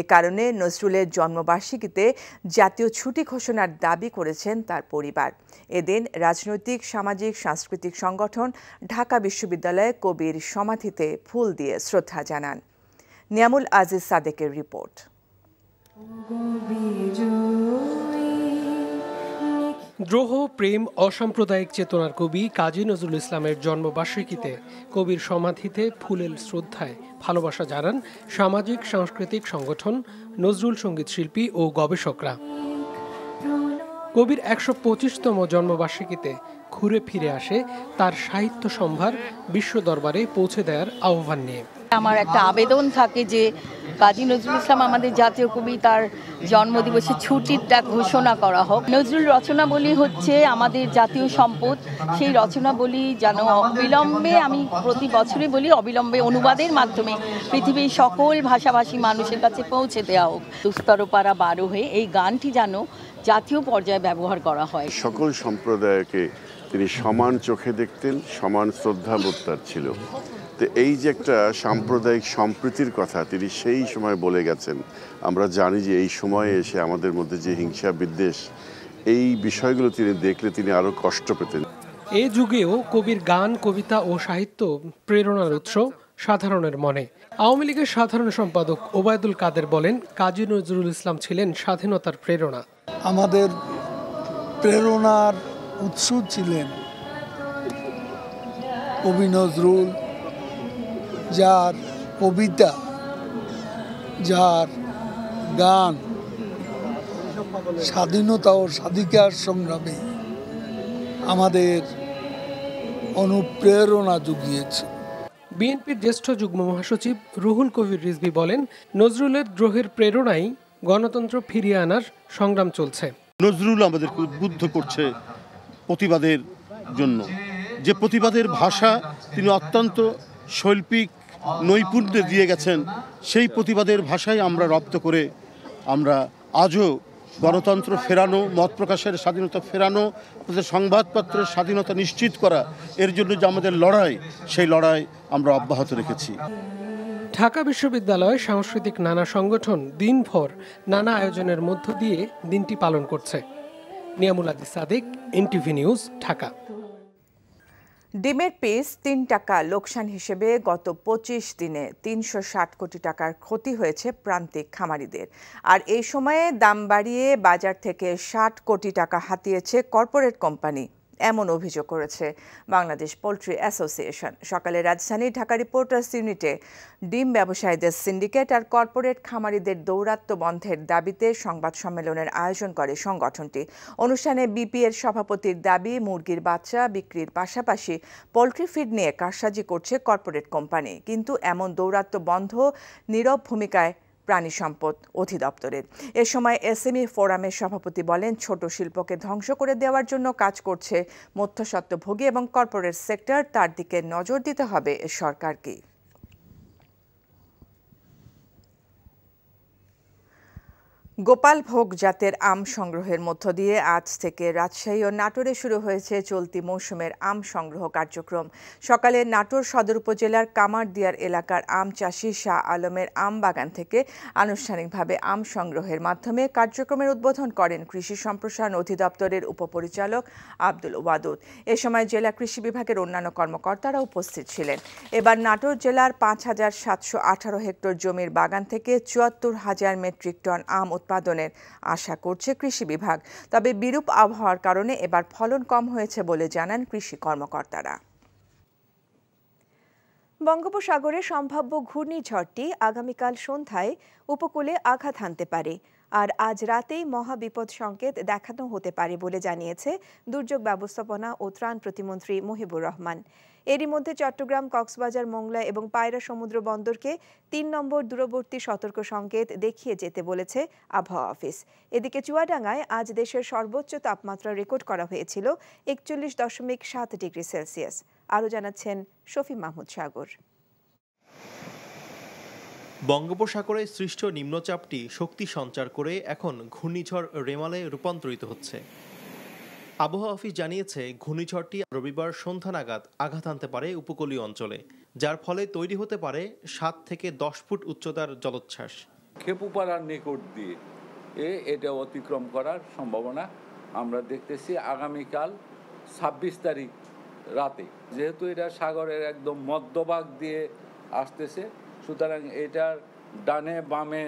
Speaker 1: এ কারণে নজরুলের জন্মবার্ষিকীতে জাতীয় ছুটি ঘোষণার দাবি করেছেন তার পরিবার। এদিন রাজনৈতিক, সামাজিক, সাংস্কৃতিক সংগঠন ঢাকা বিশ্ববিদ্যালয়ে কবির সমাধিতে ফুল দিয়ে শ্রদ্ধা জানান। নিয়ামুল আজিজ সাদেকের রিপোর্ট।
Speaker 12: দ্রোহ, প্রেম, অসাম্প্রদায়িক চেতনার কবি কাজী নজরুল ইসলামের জন্মবার্ষিকীতে কবির সমাধিতে ফুলেল শ্রদ্ধায় ভালোবাসা জানান সামাজিক সাংস্কৃতিক সংগঠন, নজরুল সঙ্গীত শিল্পী ও গবেষকরা। কবির ১২৫তম জন্মবার্ষিকীতে ঘুরে ফিরে আসে তার সাহিত্য সম্ভার বিশ্ব দরবারে পৌঁছে দেওয়ার আহ্বান নিয়ে।
Speaker 4: আমার একটা আবেদন থাকে যে কাজী নজরুল ইসলাম আমাদের জাতীয় কবি, তার জন্মদিবসে ছুটিটা ঘোষণা করা হোক। নজরুল রচনাবলী হচ্ছে আমাদের জাতীয় সম্পদ। সেই রচনাবলী যেন অবিলম্বে, আমি প্রতি বছরই বলি, অবিলম্বে অনুবাদের মাধ্যমে পৃথিবীর সকল ভাষাভাষী মানুষের কাছে পৌঁছে দেওয়া হোক। দুস্তরপাড়া 12 হয়ে এই গানটি যেন জাতীয় পর্যায়ে ব্যবহার করা হয়।
Speaker 14: সকল সম্প্রদায়কে তিনি সমান চোখে দেখতেন, সমান শ্রদ্ধাবোধ তার ছিল। তো এই যে একটা সাম্প্রদায়িক সম্প্রীতির কথা তিনি সেই সময় বলে গেছেন। আমরা জানি যে এই সময়ে এসে আমাদের মধ্যে যে হিংসা বিদ্বেষ, এই বিষয়গুলো তিনি দেখলে তিনি আরো কষ্ট পেতেন।
Speaker 12: এ যুগেও কবির গান, কবিতা ও সাহিত্য প্রেরণার উৎস সাধারণের মনে। আওয়ামী লীগের সাধারণ সম্পাদক ওবায়দুল কাদের বলেন, কাজী নজরুল ইসলাম ছিলেন স্বাধীনতার প্রেরণা।
Speaker 3: আমাদের প্রেরণার উৎস ছিলেন কবি নজরুল, যার কবিতা, যার গান স্বাধীনতা ও স্বাধিকার সংগ্রামে আমাদের অনুপ্রেরণা জুগিয়েছে।
Speaker 12: বিএনপির জ্যেষ্ঠ যুগ্ম মহাসচিব রুহুল কবির রিজভী বলেন, নজরুলের দ্রোহের প্রেরণায় গণতন্ত্র ফিরিয়ে আনার সংগ্রাম চলছে।
Speaker 17: নজরুল আমাদেরকে উদ্বুদ্ধ করছে প্রতিবাদের জন্য, যে প্রতিবাদের ভাষা তিনি অত্যন্ত শৈল্পিক নৈপুণ্যে দিয়ে গেছেন, সেই প্রতিবাদের ভাষায় আমরা রপ্ত করে আমরা আজও গণতন্ত্র ফেরানো, মত প্রকাশের স্বাধীনতা ফেরানো, সংবাদপত্রের স্বাধীনতা নিশ্চিত করা, এর জন্য যে আমাদের লড়াই, সেই লড়াই আমরা অব্যাহত রেখেছি।
Speaker 12: ঢাকা বিশ্ববিদ্যালয়ে সাংস্কৃতিক নানা সংগঠন দিনভর নানা আয়োজনের মধ্য দিয়ে দিনটি পালন করছে। নিয়ামুল আদি সাদিক, এনটিভি নিউজ, ঢাকা।
Speaker 1: ডিমের পিস ৩ টাকা লোকসান হিসেবে গত ২৫ দিনে ৩৬০ কোটি টাকার ক্ষতি হয়েছে প্রান্তিক খামারিদের। আর এই সময়ে দাম বাড়িয়ে বাজার থেকে ৬০ কোটি টাকা হাতিয়েছে কর্পোরেট কোম্পানি, এমন অভিযোগ করেছে বাংলাদেশ পোল্ট্রি অ্যাসোসিয়েশন। সকালে রাজধানী ঢাকা রিপোর্টার্স ইউনিটে ডিম ব্যবসায়ীদের সিন্ডিকেট আর কর্পোরেট খামারিদের দৌরাত্ম্য বন্ধের দাবিতে সংবাদ সম্মেলনের আয়োজন করে সংগঠনটি। অনুষ্ঠানে বিপিএর সভাপতির দাবি, মুরগির বাচ্চা বিক্রির পাশাপাশি পোল্ট্রি ফিড নিয়ে কারসাজি করছে কর্পোরেট কোম্পানি। কিন্তু এমন দৌরাত্ম্য বন্ধ নীরব ভূমিকায় প্রাণী সম্পদ অধিদপ্তরের। এ সময় এসএমই ফোরামের সভাপতি বলেন, ছোট শিল্পকে ধ্বংস করে দেওয়ার জন্য কাজ করছে মধ্যস্বত্বভোগী এবং কর্পোরেট সেক্টর, তার দিকে নজর দিতে হবে সরকারকে। গোপাল ভোগ জাতের আম সংগ্রহের মধ্য দিয়ে আজ থেকে রাজশাহী ও নাটোরে শুরু হয়েছে চলতি মৌসুমের আম সংগ্রহ কার্যক্রম। সকালে নাটোর সদর উপজেলার কামারদিয়ার এলাকার আম চাষি শাহ আলমের আম বাগান থেকে আনুষ্ঠানিকভাবে আম সংগ্রহের মাধ্যমে কার্যক্রমের উদ্বোধন করেন কৃষি সম্প্রসারণ অধিদপ্তরের উপপরিচালক আব্দুল ওয়াদুদ। এ সময় জেলা কৃষি বিভাগের অন্যান্য কর্মকর্তারা উপস্থিত ছিলেন। এবার নাটোর জেলার ৫,৭১৮ হেক্টর জমির বাগান থেকে ৭৪,০০০ মেট্রিক টন আম উৎপাদনের আশা করছে কৃষি বিভাগ। তবে বিরূপ আবহাওয়ার কারণে এবার ফলন কম হয়েছে বলে জানান কৃষি কর্মকর্তারা।
Speaker 5: বঙ্গোপসাগরে সম্ভাব্য ঘূর্ণিঝড়টি আগামীকাল সন্ধ্যায় উপকূলে আঘাত হানতে পারে, আর আজ রাতেই মহাবিপদ সংকেত দেখানো হতে পারে বলে জানিয়েছে দুর্যোগ ব্যবস্থাপনা ও ত্রাণ প্রতিমন্ত্রী মহিবুর রহমান। এরই মধ্যে চট্টগ্রাম, কক্সবাজার, মোংলা এবং পায়রা সমুদ্র বন্দরকে ৩ নম্বর দূরবর্তী সতর্ক সংকেত দেখিয়ে যেতে বলেছে আবহাওয়া অফিস। এদিকে চুয়াডাঙ্গায় আজ দেশের সর্বোচ্চ তাপমাত্রা রেকর্ড করা হয়েছিল ৪১.৭ ডিগ্রি সেলসিয়াস। আরও জানাচ্ছেন শফি মাহমুদ সাগর।
Speaker 6: বঙ্গোপসাগরে সৃষ্ট নিম্নচাপটি শক্তি সঞ্চার করে এখন ঘূর্ণিঝড় রেমালে রূপান্তরিত হচ্ছে। আবহাওয়া অফিস জানিয়েছে, ঘূর্ণিঝড়টি রবিবার সন্ধ্যা নাগাদ আঘাত আনতে পারে উপকূলীয় অঞ্চলে, যার ফলে তৈরি হতে পারে ৭ থেকে ১০ ফুট উচ্চতার জলোচ্ছ্বাস।
Speaker 2: খেপুপাড়ার নিকট দিয়ে এটা অতিক্রম করার সম্ভাবনা আমরা দেখতেছি আগামীকাল ২৬ তারিখ রাতে। যেহেতু এটা সাগরের একদম মধ্যভাগ দিয়ে আসতেছে, সুতরাং এটার ডানে বামে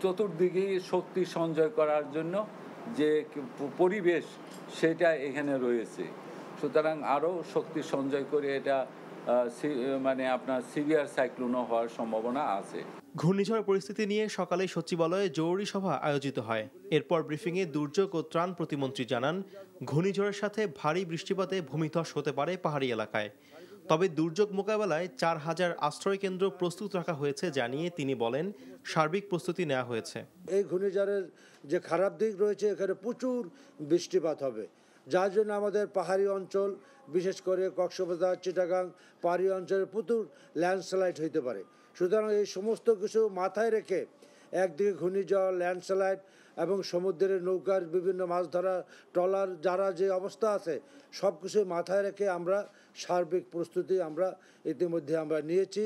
Speaker 2: চতুর্দিকেই শক্তি সঞ্চয় করার জন্য যে পরিবেশ সেটা এখানে রয়েছে। সুতরাং আরও শক্তি সঞ্চয় করে এটা মানে আপনার সিভিয়ার সাইক্লোনও হওয়ার সম্ভাবনা আছে।
Speaker 6: ঘূর্ণিঝড় পরিস্থিতি নিয়ে সকালে সচিবালয়ে জরুরি সভা আয়োজিত হয়। এরপর ব্রিফিংয়ে দুর্যোগ ও ত্রাণ প্রতিমন্ত্রী জানান, ঘূর্ণিঝড়ের সাথে ভারী বৃষ্টিপাতে ভূমিধস হতে পারে পাহাড়ি এলাকায়। তবে দুর্যোগ মোকাবেলায় ৪,০০০ আশ্রয়কেন্দ্র প্রস্তুত রাখা হয়েছে জানিয়ে তিনি বলেন, সার্বিক প্রস্তুতি নেওয়া হয়েছে।
Speaker 7: এই ঘূর্ণিঝড়ের যে খারাপ দিক রয়েছে, এখানে প্রচুর বৃষ্টিপাত হবে, যার জন্য আমাদের পাহাড়ি অঞ্চল, বিশেষ করে কক্সবাজার, চিটাগাং পাহাড়ি অঞ্চলে প্রচুর ল্যান্ডস্লাইড হইতে পারে। সুতরাং এই সমস্ত কিছু মাথায় রেখে একদিকে ঘূর্ণিঝড়, ল্যান্ডস্লাইড এবং সমুদ্রের নৌকার বিভিন্ন মাছ ধরা ট্রলার যারা যে অবস্থা আছে, সব কিছু মাথায় রেখে আমরা সার্বিক প্রস্তুতি আমরা ইতিমধ্যে আমরা নিয়েছি।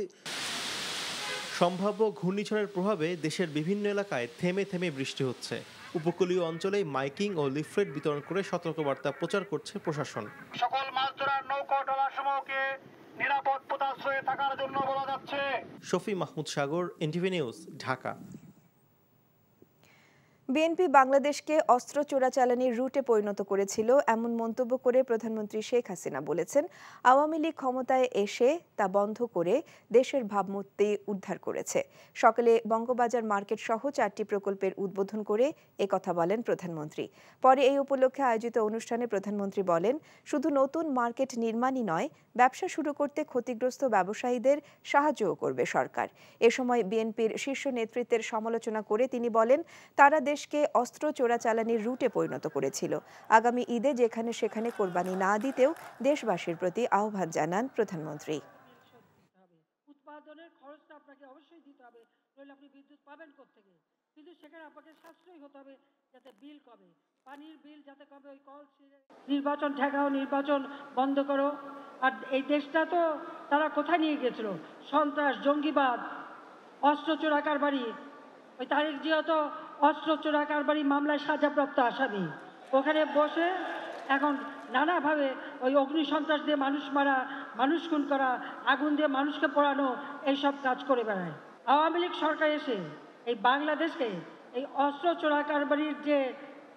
Speaker 6: সম্ভাব্য ঘূর্ণিঝড়ের প্রভাবে দেশের বিভিন্ন এলাকায় থেমে থেমে বৃষ্টি হচ্ছে। উপকূলীয় অঞ্চলে মাইকিং ও লিফলেট বিতরণ করে সতর্কবার্তা প্রচার করছে প্রশাসন।
Speaker 8: সকল মাছ ধরার নৌকা ট্রলার সমূহকে নিরাপদ পোতাশ্রয়ে থাকার জন্য বলা যাচ্ছে।
Speaker 6: শফি মাহমুদ সাগর, এনটিভি নিউজ, ঢাকা।
Speaker 5: বিএনপি বাংলাদেশকে অস্ত্র চোরাচালানির রুটে পরিণত করেছিল এমন মন্তব্য করে প্রধানমন্ত্রী শেখ হাসিনা বলেছেন, আওয়ামী লীগ ক্ষমতায় এসে তা বন্ধ করে দেশের ভাবমূর্তি উদ্ধার করেছে। সকালে বঙ্গবাজার মার্কেট সহ 4টি প্রকল্পের উদ্বোধন করে একথা বলেন প্রধানমন্ত্রী। পরে এই উপলক্ষে আয়োজিত অনুষ্ঠানে প্রধানমন্ত্রী বলেন, শুধু নতুন মার্কেট নির্মাণই নয়, ব্যবসা শুরু করতে ক্ষতিগ্রস্ত ব্যবসায়ীদের সাহায্যও করবে সরকার। এ সময় বিএনপির শীর্ষ নেতৃত্বের সমালোচনা করে তিনি বলেন, তারা দেশকে অস্ত্র চোরাচালানির রুটে পরিণত করেছিল। আগামী ঈদে যেখানে সেখানে কোরবানি না দিতেও দেশবাসীর প্রতি আহ্বান জানান প্রধানমন্ত্রী।
Speaker 9: উৎপাদনের খরচটা আপনাকে অবশ্যই দিতে হবে, নইলে আপনি বিদ্যুৎ পাবেন কোত্থেকে? কিন্তু সেখানে আপনাকে সাশ্রয়ী হতে হবে, যাতে বিল কমে, পানির বিল যাতে কমে। ওই কল নির্বাচন ঠেকাও, নির্বাচন বন্ধ করো। আর এই দেশটা তো তারা কোথায় নিয়ে গেছিল? সন্ত্রাস, জঙ্গিবাদ, অস্ত্র চোরা কারবারি। ওই তারেক জিয়া তো অস্ত্র চোরা কারবারি মামলায় সাজাপ্রাপ্ত আসামি। ওখানে বসে এখন নানাভাবে ওই অগ্নি সন্ত্রাস দিয়ে মানুষ মারা, মানুষ খুন করা, আগুন দিয়ে মানুষকে পোড়ানো, এইসব কাজ করে বেড়ায়। আওয়ামী লীগ সরকার এসে এই বাংলাদেশকে এই অস্ত্র চোরা কারবারির যে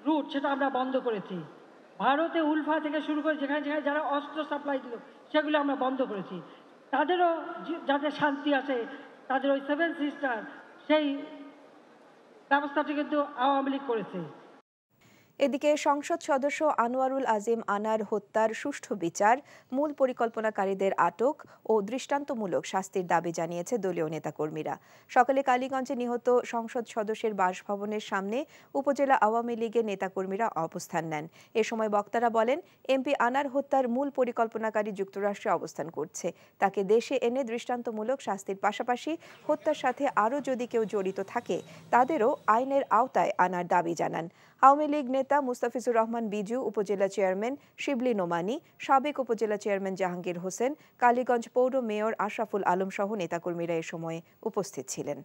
Speaker 9: রুট, সেটা আমরা বন্ধ করেছি। ভারতে উলফা থেকে শুরু করে যেখানে যেখানে যারা অস্ত্র সাপ্লাই দিল, সেগুলো আমরা বন্ধ করেছি। তাদেরও যাতে শান্তি আসে, তাদের ওই 7 সিস্টার সেই ব্যবস্থাটি কিন্তু আওয়ামী লীগ করেছে।
Speaker 5: এদিকে সংসদ সদস্য আনোয়ারুল আজিম আনার হত্যার সুষ্ঠু বিচার, মূল পরিকল্পনাকারীদের আটক ও দৃষ্টান্তমূলক শাস্তির দাবি জানিয়েছে দলীয় নেতাকর্মীরা। সকালে কালীগঞ্জে নিহত সংসদ সদস্যের বাসভবনের সামনে উপজেলা আওয়ামী লীগের নেতাকর্মীরা অবস্থান নেন। এ সময় বক্তারা বলেন, এমপি আনার হত্যার মূল পরিকল্পনাকারী যুক্তরাষ্ট্রে অবস্থান করছে। তাকে দেশে এনে দৃষ্টান্তমূলক শাস্তির পাশাপাশি হত্যার সাথে আরও যদি কেউ জড়িত থাকে, তাদেরও আইনের আওতায় আনার দাবি জানান। আওয়ামী লীগ নেতা মুস্তাফিজুর রহমান বিজু, উপজেলা চেয়ারম্যান শিবলি নোমানী, সাবেক উপজেলা চেয়ারম্যান জাহাঙ্গীর হোসেন, কালীগঞ্জ পৌর মেয়র আশরাফুল আলম সহ নেতাকর্মীরা এ সময় উপস্থিত ছিলেন।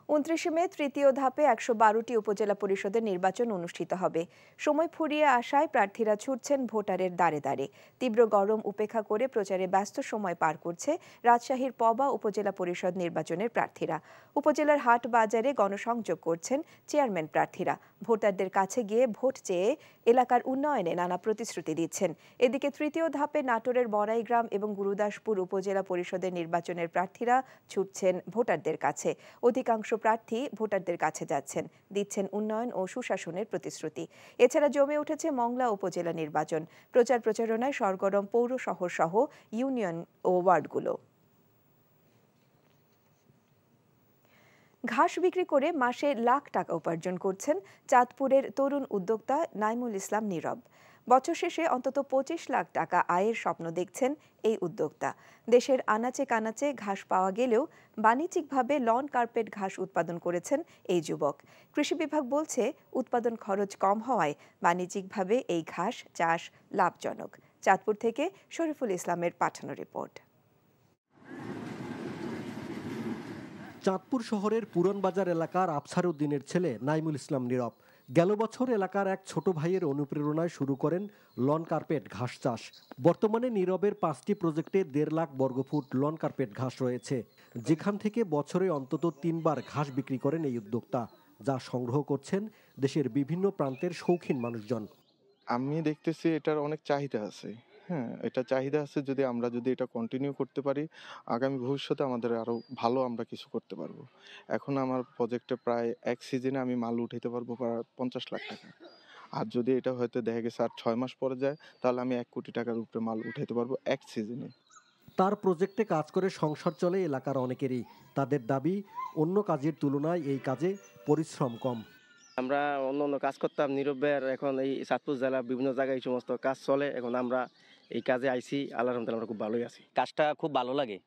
Speaker 5: 29 মে তৃতীয় ধাপে 112টি উপজেলা পরিষদের নির্বাচন অনুষ্ঠিত হবে। সময় ফুরিয়ে আসায় প্রার্থীরা ছুটছেন ভোটারের দ্বারে দ্বারে। তীব্র গরম উপেক্ষা করে প্রচারে ব্যস্ত সময় পার করছে রাজশাহীর পবা উপজেলা পরিষদ নির্বাচনের প্রার্থীরা। উপজেলার হাট বাজারে গণসংযোগ করছেন চেয়ারম্যান প্রার্থীরা। ভোটারদের কাছে গিয়ে ভোট চেয়ে এলাকার উন্নয়নে নানা প্রতিশ্রুতি দিচ্ছেন। এদিকে তৃতীয় ধাপে নাটোরের বড়াইগ্রাম এবং গুরুদাসপুর উপজেলা পরিষদের নির্বাচনের প্রার্থীরা ছুটছেন ভোটারদের কাছে। অধিকাংশ প্রার্থী ভোটারদের কাছে যাচ্ছেন, দিচ্ছেন উন্নয়ন ও সুশাসনের প্রতিশ্রুতি। এছাড়া জমে উঠেছে মংলা উপজেলা নির্বাচন। প্রচার প্রচারণায় সরগরম পৌর শহর সহ ইউনিয়ন ও ওয়ার্ডগুলো। ঘাস বিক্রি করে মাসে লাখ টাকা উপার্জন করছেন চাঁদপুরের তরুণ উদ্যোক্তা নাইমুল ইসলাম নীরব। বছর শেষে অন্তত 25 লাখ টাকা আয়ের স্বপ্ন দেখছেন এই উদ্যোক্তা। দেশের আনাচে কানাচে ঘাস পাওয়া গেলেও বাণিজ্যিকভাবে লন কার্পেট ঘাস উৎপাদন করেছেন এই যুবক। কৃষি বিভাগ বলছে, উৎপাদন খরচ কম হওয়ায় বাণিজ্যিকভাবে এই ঘাস চাষ লাভজনক। চাঁদপুর থেকে শরীফুল ইসলামের পাঠানো রিপোর্ট।
Speaker 27: চাঁদপুর শহরের পুরনবাজার এলাকার আফসার উদ্দিনের ছেলে নাইমুল ইসলাম নীরব গেল বছর এলাকার এক ছোট ভাইয়ের অনুপ্রেরণায় শুরু করেন লন কার্পেট ঘাস চাষ। বর্তমানে নীরবের 5টি প্রজেক্টে 1.5 লাখ বর্গফুট লন কার্পেট ঘাস রয়েছে, যেখান থেকে বছরে অন্তত 3 বার ঘাস বিক্রি করেন এই উদ্যোক্তা, যা সংগ্রহ করছেন দেশের বিভিন্ন প্রান্তের শৌখিন মানুষজন।
Speaker 28: আমি দেখতেছি এটার অনেক চাহিদা আছে। হ্যাঁ, এটা চাহিদা আছে। আমরা যদি এটা কন্টিনিউ করতে পারি, আগামী ভবিষ্যতে আমাদের আরো ভালো আমরা কিছু করতে পারবো। এখন আমার প্রজেক্টে প্রায় এক সিজনে আমি মাল উঠাইতে পারবো প্রায় 50 লাখ টাকা। আর যদি এটা হয়তো দেখা গেছে আর 6 মাস পরে যায়, তাহলে আমি 1 কোটি টাকার উপরে মাল উঠাইতে পারবো এক সিজনে।
Speaker 27: তার প্রজেক্টে কাজ করে সংসার চলে এলাকার অনেকেরই। তাদের দাবি, অন্য কাজের তুলনায় এই কাজে পরিশ্রম কম।
Speaker 29: আমরা অন্য কাজ করতাম, নীরব ভাইয়ের এখন এই চাঁদপুর জেলা বিভিন্ন জায়গায় এই সমস্ত কাজ চলে, এখন আমরা এই কাজে আইছি। আল্লাহর রহমতে আমরা খুব ভালোই আছি।
Speaker 30: কাজটা খুব ভালো লাগে,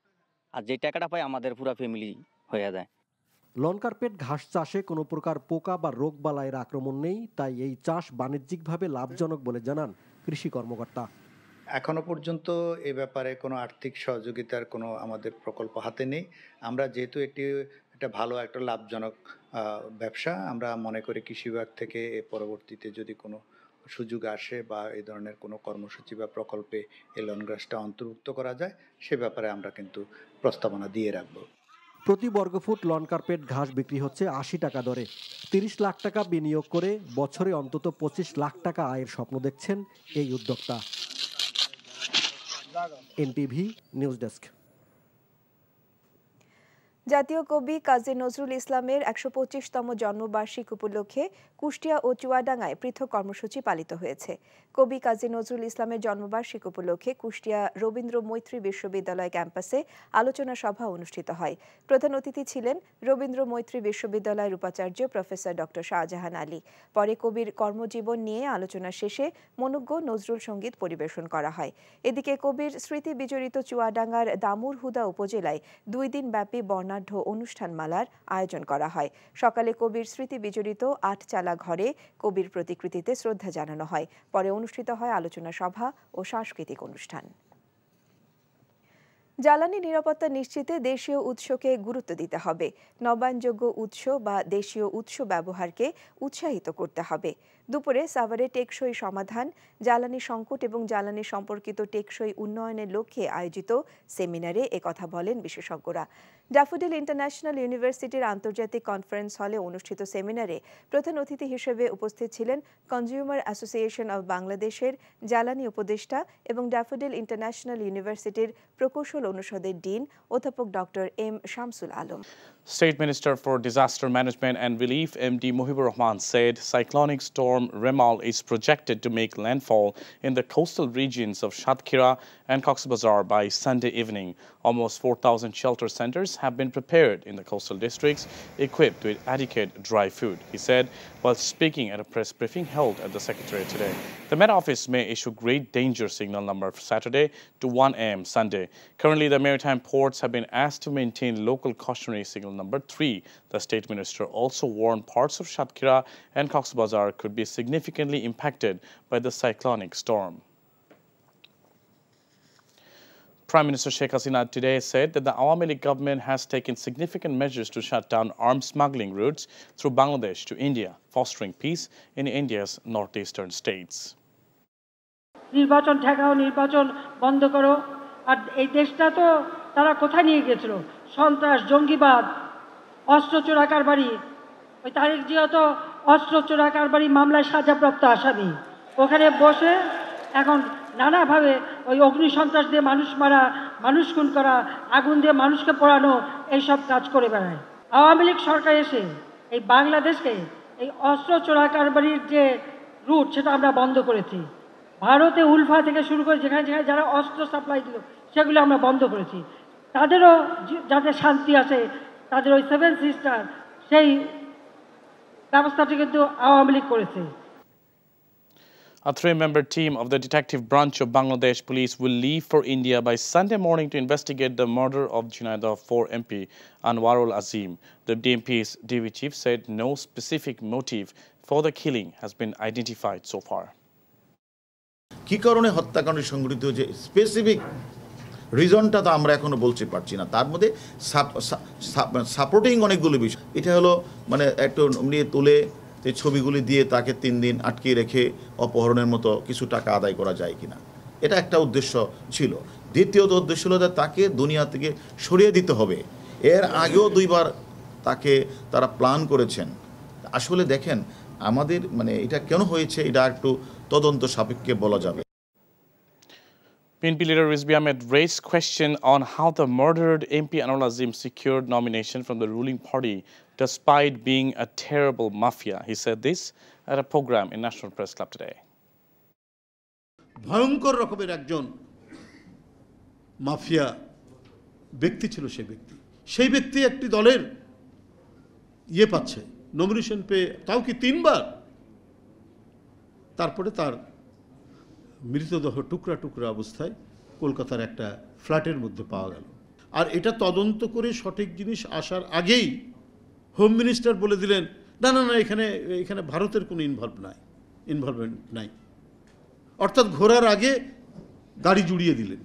Speaker 30: আর যে টাকাটা পাই আমাদের পুরো ফ্যামিলি হয়ে যায়।
Speaker 27: লন কার্পেট ঘাস চাষে কোনো প্রকার পোকা বা রোগবালাইয়ের আক্রমণ নেই, তাই এই চাষ বাণিজ্যিকভাবে লাভজনক বলে জানান কৃষি কর্মকর্তা।
Speaker 31: এখনো পর্যন্ত এ ব্যাপারে কোনো আর্থিক সহযোগিতার কোনো আমাদের প্রকল্প হাতে নেই। আমরা যেহেতু একটা ভালো একটা লাভজনক ব্যবসা, আমরা মনে করি কৃষি বিভাগ থেকে পরবর্তীতে যদি কোনো সুযোগ আসে বা এই ধরনের কোনো কর্মসূচি বা প্রকল্পে এই লন ঘাসটা অন্তর্ভুক্ত করা যায়, সে ব্যাপারে আমরা কিন্তু প্রস্তাবনা দিয়ে রাখব।
Speaker 27: প্রতি বর্গফুট লন কার্পেট ঘাস বিক্রি হচ্ছে ৮০ টাকা দরে। ৩০ লাখ টাকা বিনিয়োগ করে বছরে অন্তত ২৫ লাখ টাকা আয়ের স্বপ্ন দেখছেন এই উদ্যোক্তা। NTV news desk.
Speaker 5: জাতীয় কবি কাজী নজরুল ইসলামের ১২৫তম জন্মবার্ষিকী উপলক্ষে কুষ্টিয়া ও চুয়াডাঙ্গায় পৃথক কর্মসূচি পালিত হয়েছে। কবি কাজী নজরুল ইসলামের জন্মবার্ষিকী উপলক্ষে কুষ্টিয়া রবীন্দ্র মৈত্রী বিশ্ববিদ্যালয় ক্যাম্পাসে আলোচনা সভা অনুষ্ঠিত হয়। প্রধান অতিথি ছিলেন রবীন্দ্র মৈত্রী বিশ্ববিদ্যালয়ের উপাচার্য প্রফেসর ডক্টর শাহজাহান আলী। পরে কবির কর্মজীবন নিয়ে আলোচনা শেষে মনোজ্ঞ নজরুল সঙ্গীত পরিবেশন করা হয়। এদিকে কবির স্মৃতি বিজড়িত চুয়াডাঙ্গার দামুরহুদা উপজেলায় ২ দিন ব্যাপী বর্ণাঢ্য অনুষ্ঠানমালার আয়োজন করা হয়। সকালে কবির স্মৃতি বিজড়িত আটচালা ঘরে কবির প্রতিকৃতিতে শ্রদ্ধা জানানো হয়। পরে অনুষ্ঠিত হয় আলোচনা সভা ও সাংস্কৃতিক অনুষ্ঠান। জ্বালানি নিরাপত্তা নিশ্চিতে দেশীয় উৎসকে গুরুত্ব দিতে হবে। নবায়নযোগ্য উৎস বা দেশীয় উৎস ব্যবহারকে উৎসাহিত করতে হবে। দুপুরে সাভারে টেকসই সমাধান, জ্বালানি সংকট এবং জ্বালানি সম্পর্কিত টেকসই উন্নয়নের লক্ষ্যে আয়োজিত সেমিনারে একথা বলেন বিশেষজ্ঞরা। ড্যাফোডিল ইন্টারন্যাশনাল ইউনিভার্সিটির আন্তর্জাতিক কনফারেন্স হলে অনুষ্ঠিত সেমিনারে প্রধান অতিথি হিসেবে উপস্থিত ছিলেন কনজিউমার অ্যাসোসিয়েশন অব বাংলাদেশের জ্বালানি উপদেষ্টা এবং ড্যাফোডিল ইন্টারন্যাশনাল ইউনিভার্সিটির প্রকৌশল অনুষদের ডিন অধ্যাপক doctor M Shamsul Alam.
Speaker 10: State Minister for Disaster Management and Relief MD Mohibur Rahman said cyclonic storm Remal is projected to make landfall in the coastal regions of Shatkhira and Cox's Bazar by Sunday evening. Almost 4,000 shelter centers have been prepared in the coastal districts, equipped with adequate dry food, he said while speaking at a press briefing held at the Secretariat today. The Met Office may issue great danger signal number for Saturday to 1 a.m. Sunday. Currently, the maritime ports have been asked to maintain local cautionary signal number 3. The State Minister also warned parts of Shatkhira and Cox's Bazar could be significantly impacted by the cyclonic storm. Prime Minister Sheikh Hasina today said that the Awami League government has taken significant measures to shut down arms smuggling routes through Bangladesh to India, fostering peace in India's northeastern states.
Speaker 9: নির্বাচন ঠেকাও, নির্বাচন বন্ধ করো। আর এই দেশটা তো তারা কোথায় নিয়ে গেছিল? সন্ত্রাস, জঙ্গিবাদ, অস্ত্র চোরা কারবারি। ওই তারেক জিয়া তো অস্ত্র চোরা কারবারি মামলায় সাজাপ্রাপ্ত আসামি। ওখানে বসে এখন নানাভাবে ওই অগ্নি সন্ত্রাস দিয়ে মানুষ মারা, মানুষ খুন করা, আগুন দিয়ে মানুষকে পোড়ানো, এইসব কাজ করে বেড়ায়। আওয়ামী লীগ সরকার এসে এই বাংলাদেশকে এই অস্ত্র চোরা কারবারির যে রুট সেটা আমরা বন্ধ করেছি। ভারতে উলফা থেকে শুরু করে যেখানে যেখানে যারা অস্ত্র সাপ্লাই দিল সেগুলো আমরা বন্ধ করেছি। তাদেরও যাতে শান্তি আসে, তাদের ওই 7 সিস্টার সেই ব্যবস্থাটি কিন্তু আওয়ামী লীগ করেছে।
Speaker 10: A 3-member team of the detective branch of Bangladesh police will leave for India by Sunday morning to investigate the murder of Jhinayadh 4 MP Anwarul Azim. The BNP's DV chief said no specific motive for the killing has been identified so far.
Speaker 13: কি কারণে হত্যাকাণ্ড সংঘটিত যে specific রিজনটা তো আমরা এখনো বলতে পারছি না। তার মধ্যে সাপোর্টিং অনেকগুলো বিষয়। এটা হলো মানে একটু নিয়ে তুলে এই ছবিগুলি দিয়ে তাকে 3 দিন আটকে রেখে অপহরণের মতো কিছু টাকা আদায় করা যায় কিনা, এটা একটা উদ্দেশ্য ছিল। দ্বিতীয়ত উদ্দেশ্য হলো যে তাকে দুনিয়া থেকে সরিয়ে দিতে হবে। এর আগেও 2 বার তাকে তারা প্ল্যান করেছেন। আসলে দেখেন আমাদের মানে এটা কেন হয়েছে এটা একটু তদন্ত সাপেক্ষে বলা যাবে।
Speaker 10: PNP leader Rizvi Ahmed raised question on how the murdered MP Anwarul Azim secured nomination from the ruling party despite being a terrible mafia. He said this at a program in National Press Club today.
Speaker 17: ভয়ঙ্কর রকমের একজন mafia ব্যক্তি ছিল সেই ব্যক্তি একটি দলের পাচ্ছে নমিনেশন পেয়ে, তাও কি 3 বার। তারপরে তার মৃতদেহ টুকরা টুকরা অবস্থায় কলকাতার একটা ফ্ল্যাটের মধ্যে পাওয়া গেল। আর এটা তদন্ত করে সঠিক জিনিস আসার আগেই হোম মিনিস্টার বলে দিলেন না না না এখানে ভারতের কোনো ইনভলভমেন্ট নাই, অর্থাৎ ঘোরার আগে গাড়ি জুড়িয়ে দিলেন।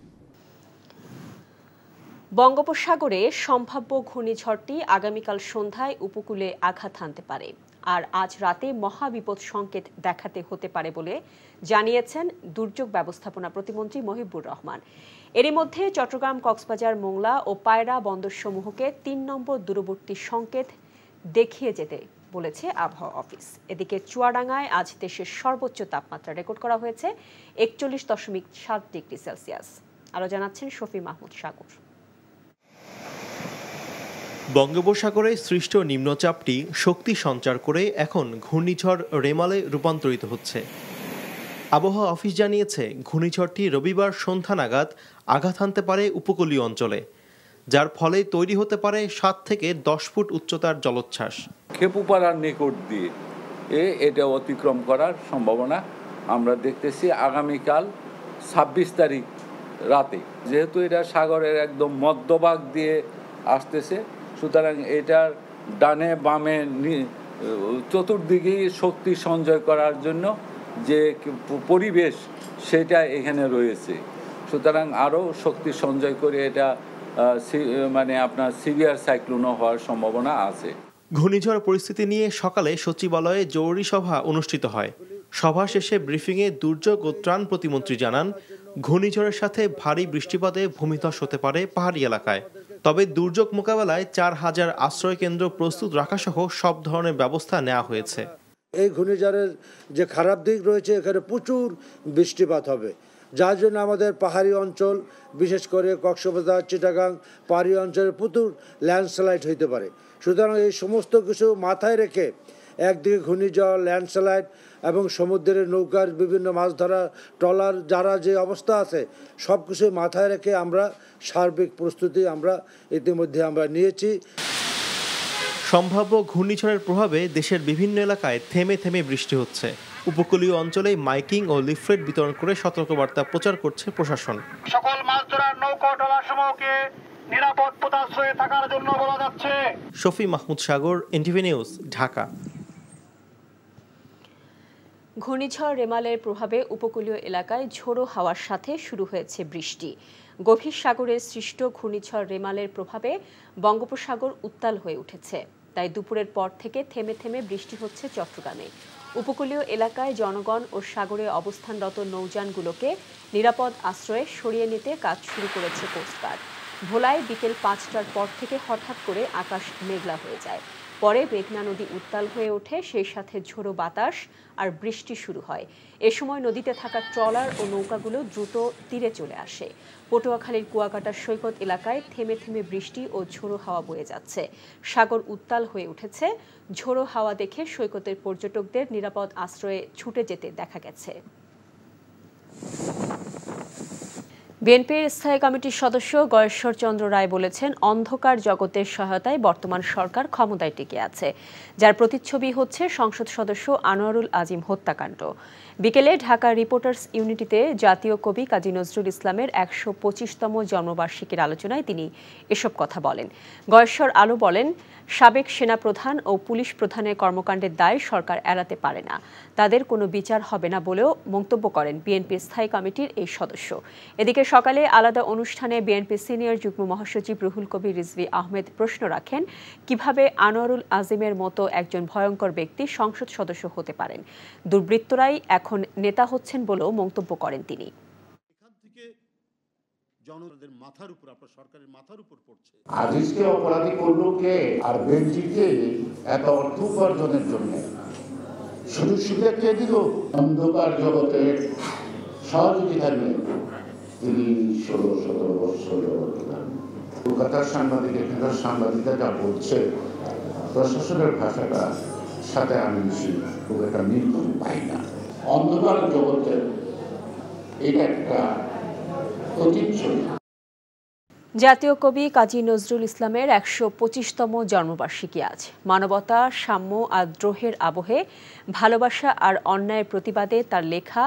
Speaker 15: বঙ্গোপসাগরে সম্ভাব্য ঘূর্ণিঝড়টি আগামীকাল সন্ধ্যায় উপকূলে আঘাত হানতে পারে আর আজ রাতে মহাবিপদ সংকেত দেখাতে হতে পারে বলে জানিয়েছেন দুর্যোগ ব্যবস্থাপনা প্রতিমন্ত্রী মহিবুর রহমান। এরই মধ্যে চট্টগ্রাম, কক্সবাজার, মোংলা ও পায়রা বন্দরসমূহকে ৩ নম্বর দূরবর্তী সংকেত দেখিয়ে যেতে বলেছে আবহাওয়া অফিস। এদিকে চুয়াডাঙ্গায় আজ দেশের সর্বোচ্চ তাপমাত্রা রেকর্ড করা হয়েছে ৪১.৭ ডিগ্রি সেলসিয়াস। আরও জানাচ্ছেন শফি মাহমুদ সাগর।
Speaker 6: বঙ্গোপসাগরে সৃষ্ট নিম্নচাপটি শক্তি সঞ্চার করে এখন ঘূর্ণিঝড় রেমালে রূপান্তরিত হচ্ছে। আবহাওয়া অফিস জানিয়েছে ঘূর্ণিঝড়টি রবিবার সন্ধ্যা নাগাদ আঘাত হানতে পারে উপকূলীয় অঞ্চলে, যার ফলে তৈরি হতে পারে ৭ থেকে ১০ ফুট উচ্চতার জলোচ্ছ্বাস।
Speaker 2: খেপুপাড়ার নিকট দিয়ে এটা অতিক্রম করার সম্ভাবনা আমরা দেখতেছি আগামীকাল ২৬ তারিখ রাতে। যেহেতু এটা সাগরের একদম মধ্যভাগ দিয়ে আসতেছে, সুতরাং এটার ডানে বামে চতুর্দিকেই শক্তি সঞ্চয় করার জন্য যে পরিবেশ সেটা এখানে রয়েছে। সুতরাং আরও শক্তি সঞ্চয় করে এটা আপনার সিভিয়ার সাইক্লোনও হওয়ার সম্ভাবনা আছে।
Speaker 6: ঘূর্ণিঝড় পরিস্থিতি নিয়ে সকালে সচিবালয়ে জরুরি সভা অনুষ্ঠিত হয়। সভা শেষে ব্রিফিংয়ে দুর্যোগ ও ত্রাণ প্রতিমন্ত্রী জানান, ঘূর্ণিঝড়ের সাথে ভারী বৃষ্টিপাতে ভূমিধস হতে পারে পাহাড়ি এলাকায়। তবে দুর্যোগ মোকাবেলায় ৪,০০০ আশ্রয় কেন্দ্র প্রস্তুত রাখাসহ সব ধরনের ব্যবস্থা নেওয়া হয়েছে।
Speaker 7: এই ঘূর্ণিঝড়ের যে খারাপ দিক রয়েছে, এখানে প্রচুর বৃষ্টিপাত হবে, যার জন্য আমাদের পাহাড়ি অঞ্চল, বিশেষ করে কক্সবাজার, চিটাগাং পাহাড়ি অঞ্চলে প্রচুর ল্যান্ডস্লাইড হইতে পারে। সুতরাং এই সমস্ত কিছু মাথায় রেখে একদিকে ঘূর্ণিঝড়, ল্যান্ডস্লাইড এবং সমুদ্রের নৌকার বিভিন্ন মাছ ধরা ট্রলার যারা যে অবস্থা আছে, সব কিছু মাথায় রেখে আমরা সার্বিক প্রস্তুতি ইতিমধ্যে আমরা নিয়েছি।
Speaker 6: সম্ভাব্য ঘূর্ণিঝড়ের প্রভাবে দেশের বিভিন্ন এলাকায় থেমে থেমে বৃষ্টি হচ্ছে। উপকূলীয় অঞ্চলে মাইকিং ও লিফলেট বিতরণ করে সতর্কবার্তা প্রচার করছে প্রশাসন।
Speaker 8: সকল মাছ ধরার নৌকা ট্রলারসমূহকে নিরাপদ পোতাশ্রয়ে থাকার জন্য বলা যাচ্ছে।
Speaker 6: শফি মাহমুদ সাগর, এনটিভি নিউজ, ঢাকা।
Speaker 15: ঘূর্ণিঝড় রেমালের প্রভাবে উপকূলীয় এলাকায় ঝোড়ো হাওয়ার সাথে শুরু হয়েছে বৃষ্টি। গভীর সাগরে সৃষ্ট ঘূর্ণিঝড় রেমালের প্রভাবে বঙ্গোপসাগর উত্তাল হয়ে উঠেছে। তাই দুপুরের পর থেকে থেমে থেমে বৃষ্টি হচ্ছে চট্টগ্রামে। উপকূলীয় এলাকায় জনগণ ও সাগরে অবস্থানরত নৌযানগুলোকে নিরাপদ আশ্রয়ে সরিয়ে নিতে কাজ শুরু করেছে কোস্টগার্ড। ভোলায় বিকেল ৫টার পর থেকে হঠাৎ করে আকাশ মেঘলা হয়ে যায়। পরে মেঘনা নদী উত্তাল হয়ে ওঠে, সেই সাথে ঝোড়ো বাতাস আর বৃষ্টি শুরু হয়। এ সময় নদীতে থাকা ট্রলার ও নৌকাগুলো দ্রুত তীরে চলে আসে। পটুয়াখালীর কুয়াকাটা সৈকত এলাকায় থেমে থেমে বৃষ্টি ও ঝোড়ো হাওয়া বয়ে যাচ্ছে। সাগর উত্তাল হয়ে উঠেছে। ঝোড়ো হাওয়া দেখে সৈকতের পর্যটকদের নিরাপদ আশ্রয়ে ছুটে যেতে দেখা গেছে। বিএনপির স্থায়ী কমিটির সদস্য গয়েশ্বর চন্দ্র রায় বলেছেন, অন্ধকার জগতের সহায়তায় বর্তমান সরকার ক্ষমতায় টিকে আছে, যার প্রতিচ্ছবি হচ্ছে সংসদ সদস্য আনোয়ারুল আজিম হত্যাকাণ্ড। বিকেলে ঢাকা রিপোর্টার্স ইউনিটিতে জাতীয় কবি কাজী নজরুল ইসলামের ১২৫তম জন্মবার্ষিকীর আলোচনায় তিনি এসব কথা বলেন। গয়েশ্বর আলো বলেন, সাবেক সেনাপ্রধান ও পুলিশ প্রধানের কর্মকাণ্ডের দায় সরকার এড়াতে পারে না, তাদের কোনো বিচার হবে না বলেও মন্তব্য করেন বিএনপির স্থায়ী কমিটির এই সদস্য। এদিকে সকালে আলাদা অনুষ্ঠানে বিএনপি সিনিয়র যুগ্ম মহাসচিব রুহুল কবির রিজভী আহমেদ প্রশ্ন রাখেন, কিভাবে আনোয়ারুল আজিমের মতো একজন ভয়ঙ্কর ব্যক্তি সংসদ সদস্য হতে পারেন। দুর্বৃত্তরাই এখন নেতা হচ্ছেন বলেও মন্তব্য করেন তিনি।
Speaker 16: আজিজকে অপরাধী করলো কে? আর বেঞ্জিকে এত অর্থ উপার্জনের জন্য সুযোগ সুবিধা কে দিল? অন্ধকার জগতের সহযোগিতা নিয়ে তিনি ১৬-১৭ বছর কলকাতার সাংবাদিক, এখানকার সাংবাদিকরা যা বলছে, প্রশাসনের ভাষাটা সাথে আমি খুব একটা মিল পাই না। অন্ধকার জগতের এটা একটা প্রতিচ্ছবি।
Speaker 15: জাতীয় কবি কাজী নজরুল ইসলামের ১২৫তম জন্মবার্ষিকী আজ। মানবতা, সাম্য আর দ্রোহের আবহে ভালোবাসা আর অন্যায়ের প্রতিবাদে তার লেখা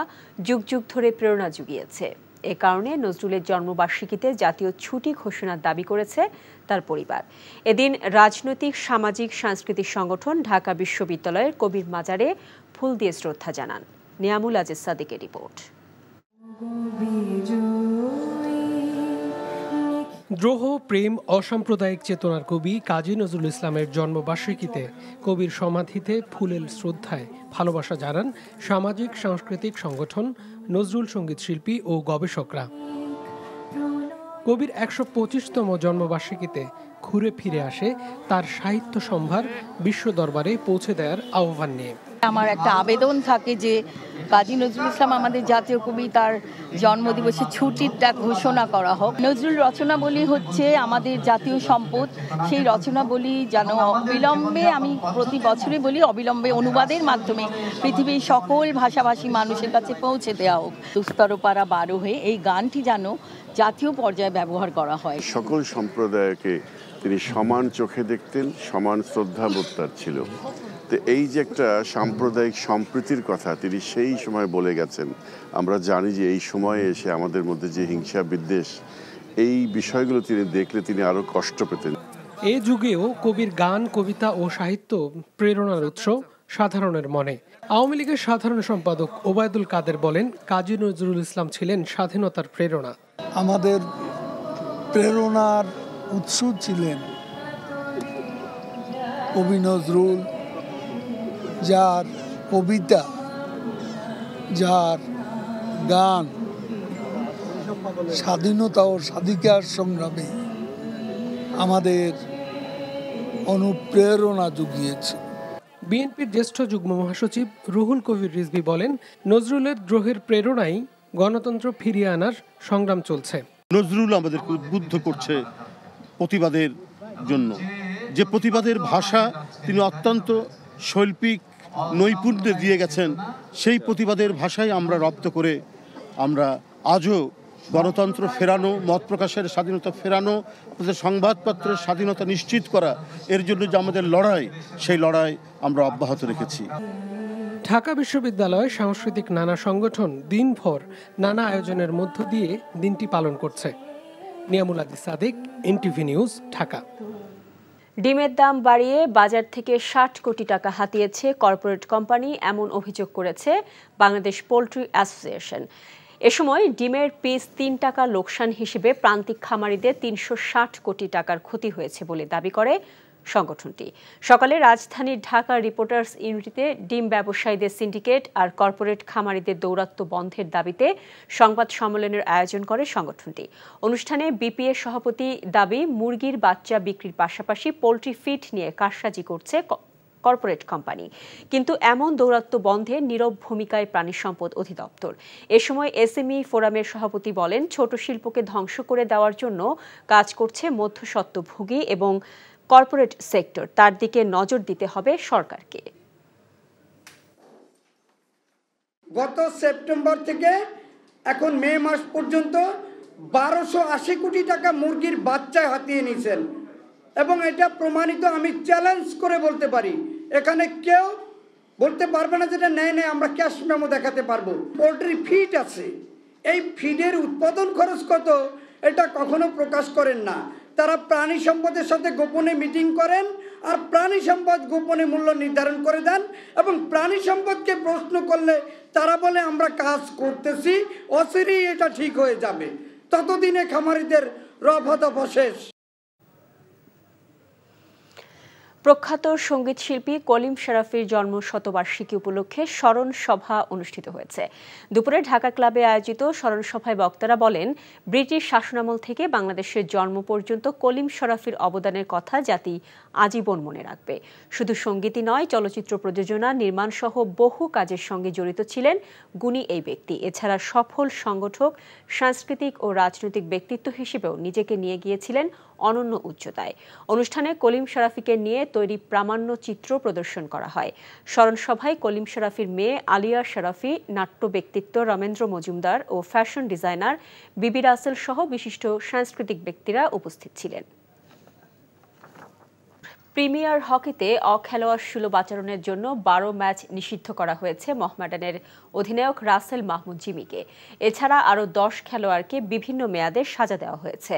Speaker 15: যুগ যুগ ধরে প্রেরণা জুগিয়েছে। এ কারণে নজরুলের জন্মবার্ষিকীতে জাতীয় ছুটি ঘোষণার দাবি করেছে তার পরিবার। এদিন রাজনৈতিক, সামাজিক, সাংস্কৃতিক সংগঠন ঢাকা বিশ্ববিদ্যালয়ের কবির মাজারে ফুল দিয়ে শ্রদ্ধা জানান। নিয়ামুল আজিজ সাদিকের রিপোর্ট।
Speaker 12: দ্রোহ, প্রেম, অসাম্প্রদায়িক চেতনার কবি কাজী নজরুল ইসলামের জন্মবার্ষিকীতে কবির সমাধিতে ফুলেল শ্রদ্ধায় ভালোবাসা জানান সামাজিক সাংস্কৃতিক সংগঠন, নজরুল সঙ্গীত শিল্পী ও গবেষকরা। কবির ১২৫তম জন্মবার্ষিকীতে ঘুরে ফিরে আসে তার সাহিত্য সম্ভার বিশ্ব দরবারে পৌঁছে দেওয়ার আহ্বান নিয়ে।
Speaker 4: আমার একটা আবেদন থাকে যে কাজী নজরুল ইসলাম আমাদের জাতীয় কবি, তার জন্মদিবসে ছুটিটা ঘোষণা করা হোক। নজরুল রচনাবলী হচ্ছে আমাদের জাতীয় সম্পদ, সেই রচনাবলী যেন অবিলম্বে, আমি প্রতি বছরই বলি, অবিলম্বে অনুবাদের মাধ্যমে পৃথিবীর সকল ভাষাভাষী মানুষের কাছে পৌঁছে দেওয়া হোক। দুস্তরপাড়া 12 হয়ে এই গানটি যেন জাতীয় পর্যায়ে ব্যবহার করা হয়।
Speaker 14: সকল সম্প্রদায়কে তিনি সমান চোখে দেখতেন, সমান শ্রদ্ধাবোধ তার ছিল। তো এই যে একটা সাম্প্রদায়িক সম্প্রীতির কথা তিনি সেই সময় বলে গেছেন। আমরা জানি যে এই সময়ে এসে আমাদের মধ্যে যে হিংসা বিদ্বেষ, এই বিষয়গুলো তিনি দেখলে তিনি আরো কষ্ট পেতেন।
Speaker 12: এ যুগেও কবির গান, কবিতা ও সাহিত্য প্রেরণার উৎস সাধারণের মনে। আওয়ামী লীগের সাধারণ সম্পাদক ওবায়দুল কাদের বলেন, কাজী নজরুল ইসলাম ছিলেন স্বাধীনতার প্রেরণা।
Speaker 3: আমাদের প্রেরণার উৎস ছিলেন কবি নজরুল, যার কবিতা, যার গান স্বাধীনতা ও স্বাধিকার সংগ্রামে আমাদের অনুপ্রেরণা জুগিয়েছে।
Speaker 12: বিএনপির জ্যেষ্ঠ যুগ্ম মহাসচিব রুহুল কবির রিজভী বলেন, নজরুলের দ্রোহের প্রেরণায় গণতন্ত্র ফিরিয়ে আনার সংগ্রাম চলছে।
Speaker 17: নজরুল আমাদেরকে উদ্বুদ্ধ করছে প্রতিবাদের জন্য, যে প্রতিবাদের ভাষা তিনি অত্যন্ত শৈল্পিক নৈপুণ্যে দিয়ে গেছেন। সেই প্রতিবাদের ভাষায় আমরা রপ্ত করে আমরা আজও গণতন্ত্র ফেরানো, মত প্রকাশের স্বাধীনতা ফেরানো, আমাদের সংবাদপত্রের স্বাধীনতা নিশ্চিত করা, এর জন্য যে আমাদের লড়াই, সেই লড়াই আমরা অব্যাহত রেখেছি।
Speaker 12: ঢাকা বিশ্ববিদ্যালয়ে সাংস্কৃতিক নানা সংগঠন দিনভর নানা আয়োজনের মধ্য দিয়ে দিনটি পালন করছে। নিয়ামুল আদি সাদিক, এনটিভি নিউজ, ঢাকা।
Speaker 15: ডিমের দাম বাড়িয়ে বাজার থেকে ৬০ কোটি টাকা হাতিয়েছে কর্পোরেট কোম্পানি, এমন অভিযোগ করেছে বাংলাদেশ পোল্ট্রি অ্যাসোসিয়েশন। এ সময় ডিমের পিস ৩ টাকা লোকসান হিসেবে প্রান্তিক খামারিদের ৩৬০ কোটি টাকার ক্ষতি হয়েছে বলে দাবি করে সংগঠনটি। সকালে রাজধানীর ঢাকা রিপোর্টার্স ইউনিটিতে ডিম ব্যবসায়ীদের সিন্ডিকেট আর কর্পোরেট খামারিদের দৌরাত্ম্য বন্ধের দাবিতে সংবাদ সম্মেলনের আয়োজন করে সংগঠনটি। অনুষ্ঠানে বিপিএ সভাপতি দাবি, মুরগির বাচ্চা বিক্রির পাশাপাশি পোল্ট্রি ফিড নিয়ে কারসাজি করছে কর্পোরেট কোম্পানি। কিন্তু এমন দৌরাত্ম্য বন্ধে নীরব ভূমিকায় প্রাণী সম্পদ অধিদপ্তর। এ সময় এসএমই ফোরামের সভাপতি বলেন, ছোট শিল্পকে ধ্বংস করে দেওয়ার জন্য কাজ করছে মধ্যস্বত্বভোগী এবং কর্পোরেট সেক্টর, তার দিকে নজর দিতে হবে সরকারকে।
Speaker 11: গত সেপ্টেম্বর থেকে এখন মে মাস পর্যন্ত 1280 কোটি টাকা মুরগির বাচ্চায় হাতিয়ে নিয়েছেন এবং এটা প্রমাণিত। আমি চ্যালেঞ্জ করে বলতে পারি, এখানে কেউ বলতে পারবে না যেটা নেয় নেয়, আমরা ক্যাশ মেমো দেখাতে পারবো। পোল্ট্রি ফিড আছে, এই ফিডের উৎপাদন খরচ কত এটা কখনো প্রকাশ করেন না। তারা প্রাণী সম্পদের সাথে গোপনে মিটিং করেন আর প্রাণী সম্পদ গোপনে মূল্য নির্ধারণ করে দেন এবং প্রাণী সম্পদকে প্রশ্ন করলে তারা বলে আমরা কাজ করতেছি, অচিরেই এটা ঠিক হয়ে যাবে। ততদিনে খামারিদের রফাদফা শেষ।
Speaker 15: প্রখ্যাত সঙ্গীত শিল্পী কলিম শরাফির জন্ম শতবার্ষিকী উপলক্ষে স্মরণ সভা অনুষ্ঠিত হয়েছে। দুপুরে ঢাকা ক্লাবে আয়োজিত স্মরণ সভায় বক্তারা বলেন, ব্রিটিশ শাসনামল থেকে বাংলাদেশের জন্ম পর্যন্ত কলিম শরাফির অবদানের কথা জাতি আজীবন মনে রাখবে। শুধু সঙ্গীতই নয়, চলচ্চিত্র প্রযোজনা, নির্মাণ সহ বহু কাজের সঙ্গে জড়িত ছিলেন গুণী এই ব্যক্তি। এছাড়া সফল সংগঠক, সাংস্কৃতিক ও রাজনৈতিক ব্যক্তিত্ব হিসেবেও নিজেকে নিয়ে গিয়েছিলেন অনন্য উচ্চতায়। অনুষ্ঠানে কলিম শরাফিকে নিয়ে তৈরি প্রামাণ্য চিত্র প্রদর্শন করা হয়। স্মরণ সভায় কলিম শরাফির মেয়ে আলিয়া শরাফি, নাট্য ব্যক্তিত্ব রমেন্দ্র মজুমদার ও ফ্যাশন ডিজাইনার বিবি রাসেল সহ বিশিষ্ট সাংস্কৃতিক ব্যক্তিরা উপস্থিত ছিলেন। প্রিমিয়ার হকিতে অখেলোয়াড় সুলভ আচরণের জন্য 12 ম্যাচ নিষিদ্ধ করা হয়েছে মোহামেডানের অধিনায়ক রাসেল মাহমুদ জিমিকে। এছাড়া আরও 10 খেলোয়াড়কে বিভিন্ন মেয়াদে সাজা দেওয়া হয়েছে।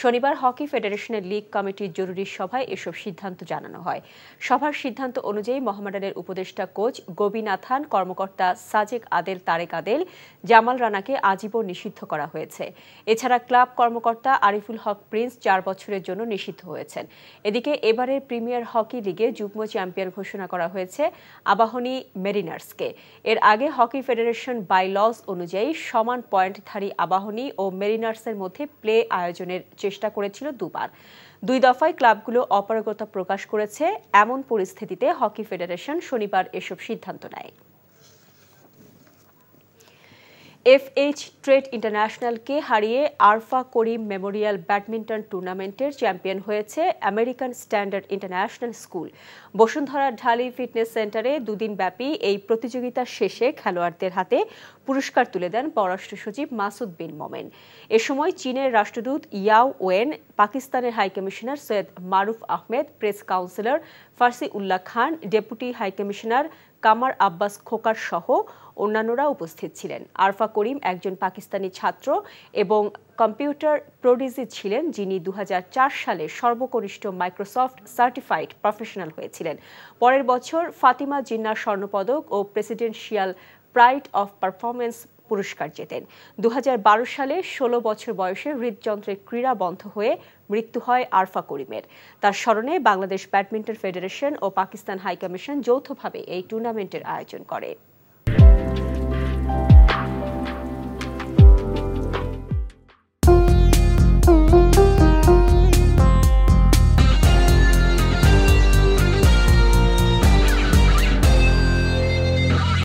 Speaker 15: শনিবার হকি ফেডারেশনের লীগ কমিটির জরুরি সভায় এসব সিদ্ধান্ত জানানো হয়। সভার সিদ্ধান্ত অনুযায়ী মোহামেডানের উপদেষ্টা কোচ গোবিনাথান, কর্মকর্তা সাজেক আদেল, তারেক আদেল, জামাল রানাকে আজীবন নিষিদ্ধ করা হয়েছে। এছাড়া ক্লাব কর্মকর্তা আরিফুল হক প্রিন্স 4 বছরের জন্য নিষিদ্ধ হয়েছেন। এদিকে এবারের প্রিমিয়ার হকি লিগে যুগ্ম চ্যাম্পিয়ন ঘোষণা করা হয়েছে আবাহনী মেরিনার্সকে। এর আগে হকি ফেডারেশন বাইলজ অনুযায়ী সমান পয়েন্টধারী আবাহনী ও মেরিনার্সের মধ্যে প্লে আয়োজনের চেষ্টা করেছিল দুবার। 2 দফায় ক্লাবগুলো অপারগতা প্রকাশ করেছে। এমন পরিস্থিতিতে হকি ফেডারেশন শনিবার এসব সিদ্ধান্ত নেয়। FH ট্রেড ইন্টারন্যাশনালকে হারিয়ে আরফা করিম মেমোরিয়াল ব্যাডমিন্টন টুর্নামেন্টের চ্যাম্পিয়ন হয়েছে American Standard International School. Bashundhara Dhali fitness সেন্টারে 2 দিনব্যাপী এই প্রতিযোগিতার শেষে খেলোয়াড়দের হাতে পুরস্কার তুলে দেন পররাষ্ট্র সচিব মাসুদ বিন মোমেন। এ সময় চীনের রাষ্ট্রদূত ইয়াও ওয়েন, পাকিস্তানের হাইকমিশনার সৈয়দ মারুফ আহমেদ, প্রেস কাউন্সিলর ফার্সি উল্লাহ খান, ডেপুটি হাইকমিশনার কামার আব্বাস খোকার সহ অন্যান্যরা উপস্থিত ছিলেন। আরফা করিম একজন পাকিস্তানি ছাত্র এবং কম্পিউটার প্রডিজি ছিলেন, যিনি 2004 সালে সর্বকনিষ্ঠ মাইক্রোসফট সার্টিফাইড প্রফেশনাল হয়েছিলেন। পরের বছর ফাতিমা জিন্নাহ স্বর্ণপদক ও প্রেসিডেন্সিয়াল প্রাইড অফ পারফরমেন্স পুরস্কার জেতেন। 2012 সালে 16 বছর বয়সে হৃদযন্ত্রের ক্রীড়া বন্ধ হয়ে মৃত্যু হয় আরফা করিমের। তার স্মরণে বাংলাদেশ ব্যাডমিন্টন ফেডারেশন ও পাকিস্তান হাইকমিশন যৌথভাবে এই টুর্নামেন্টের আয়োজন করে।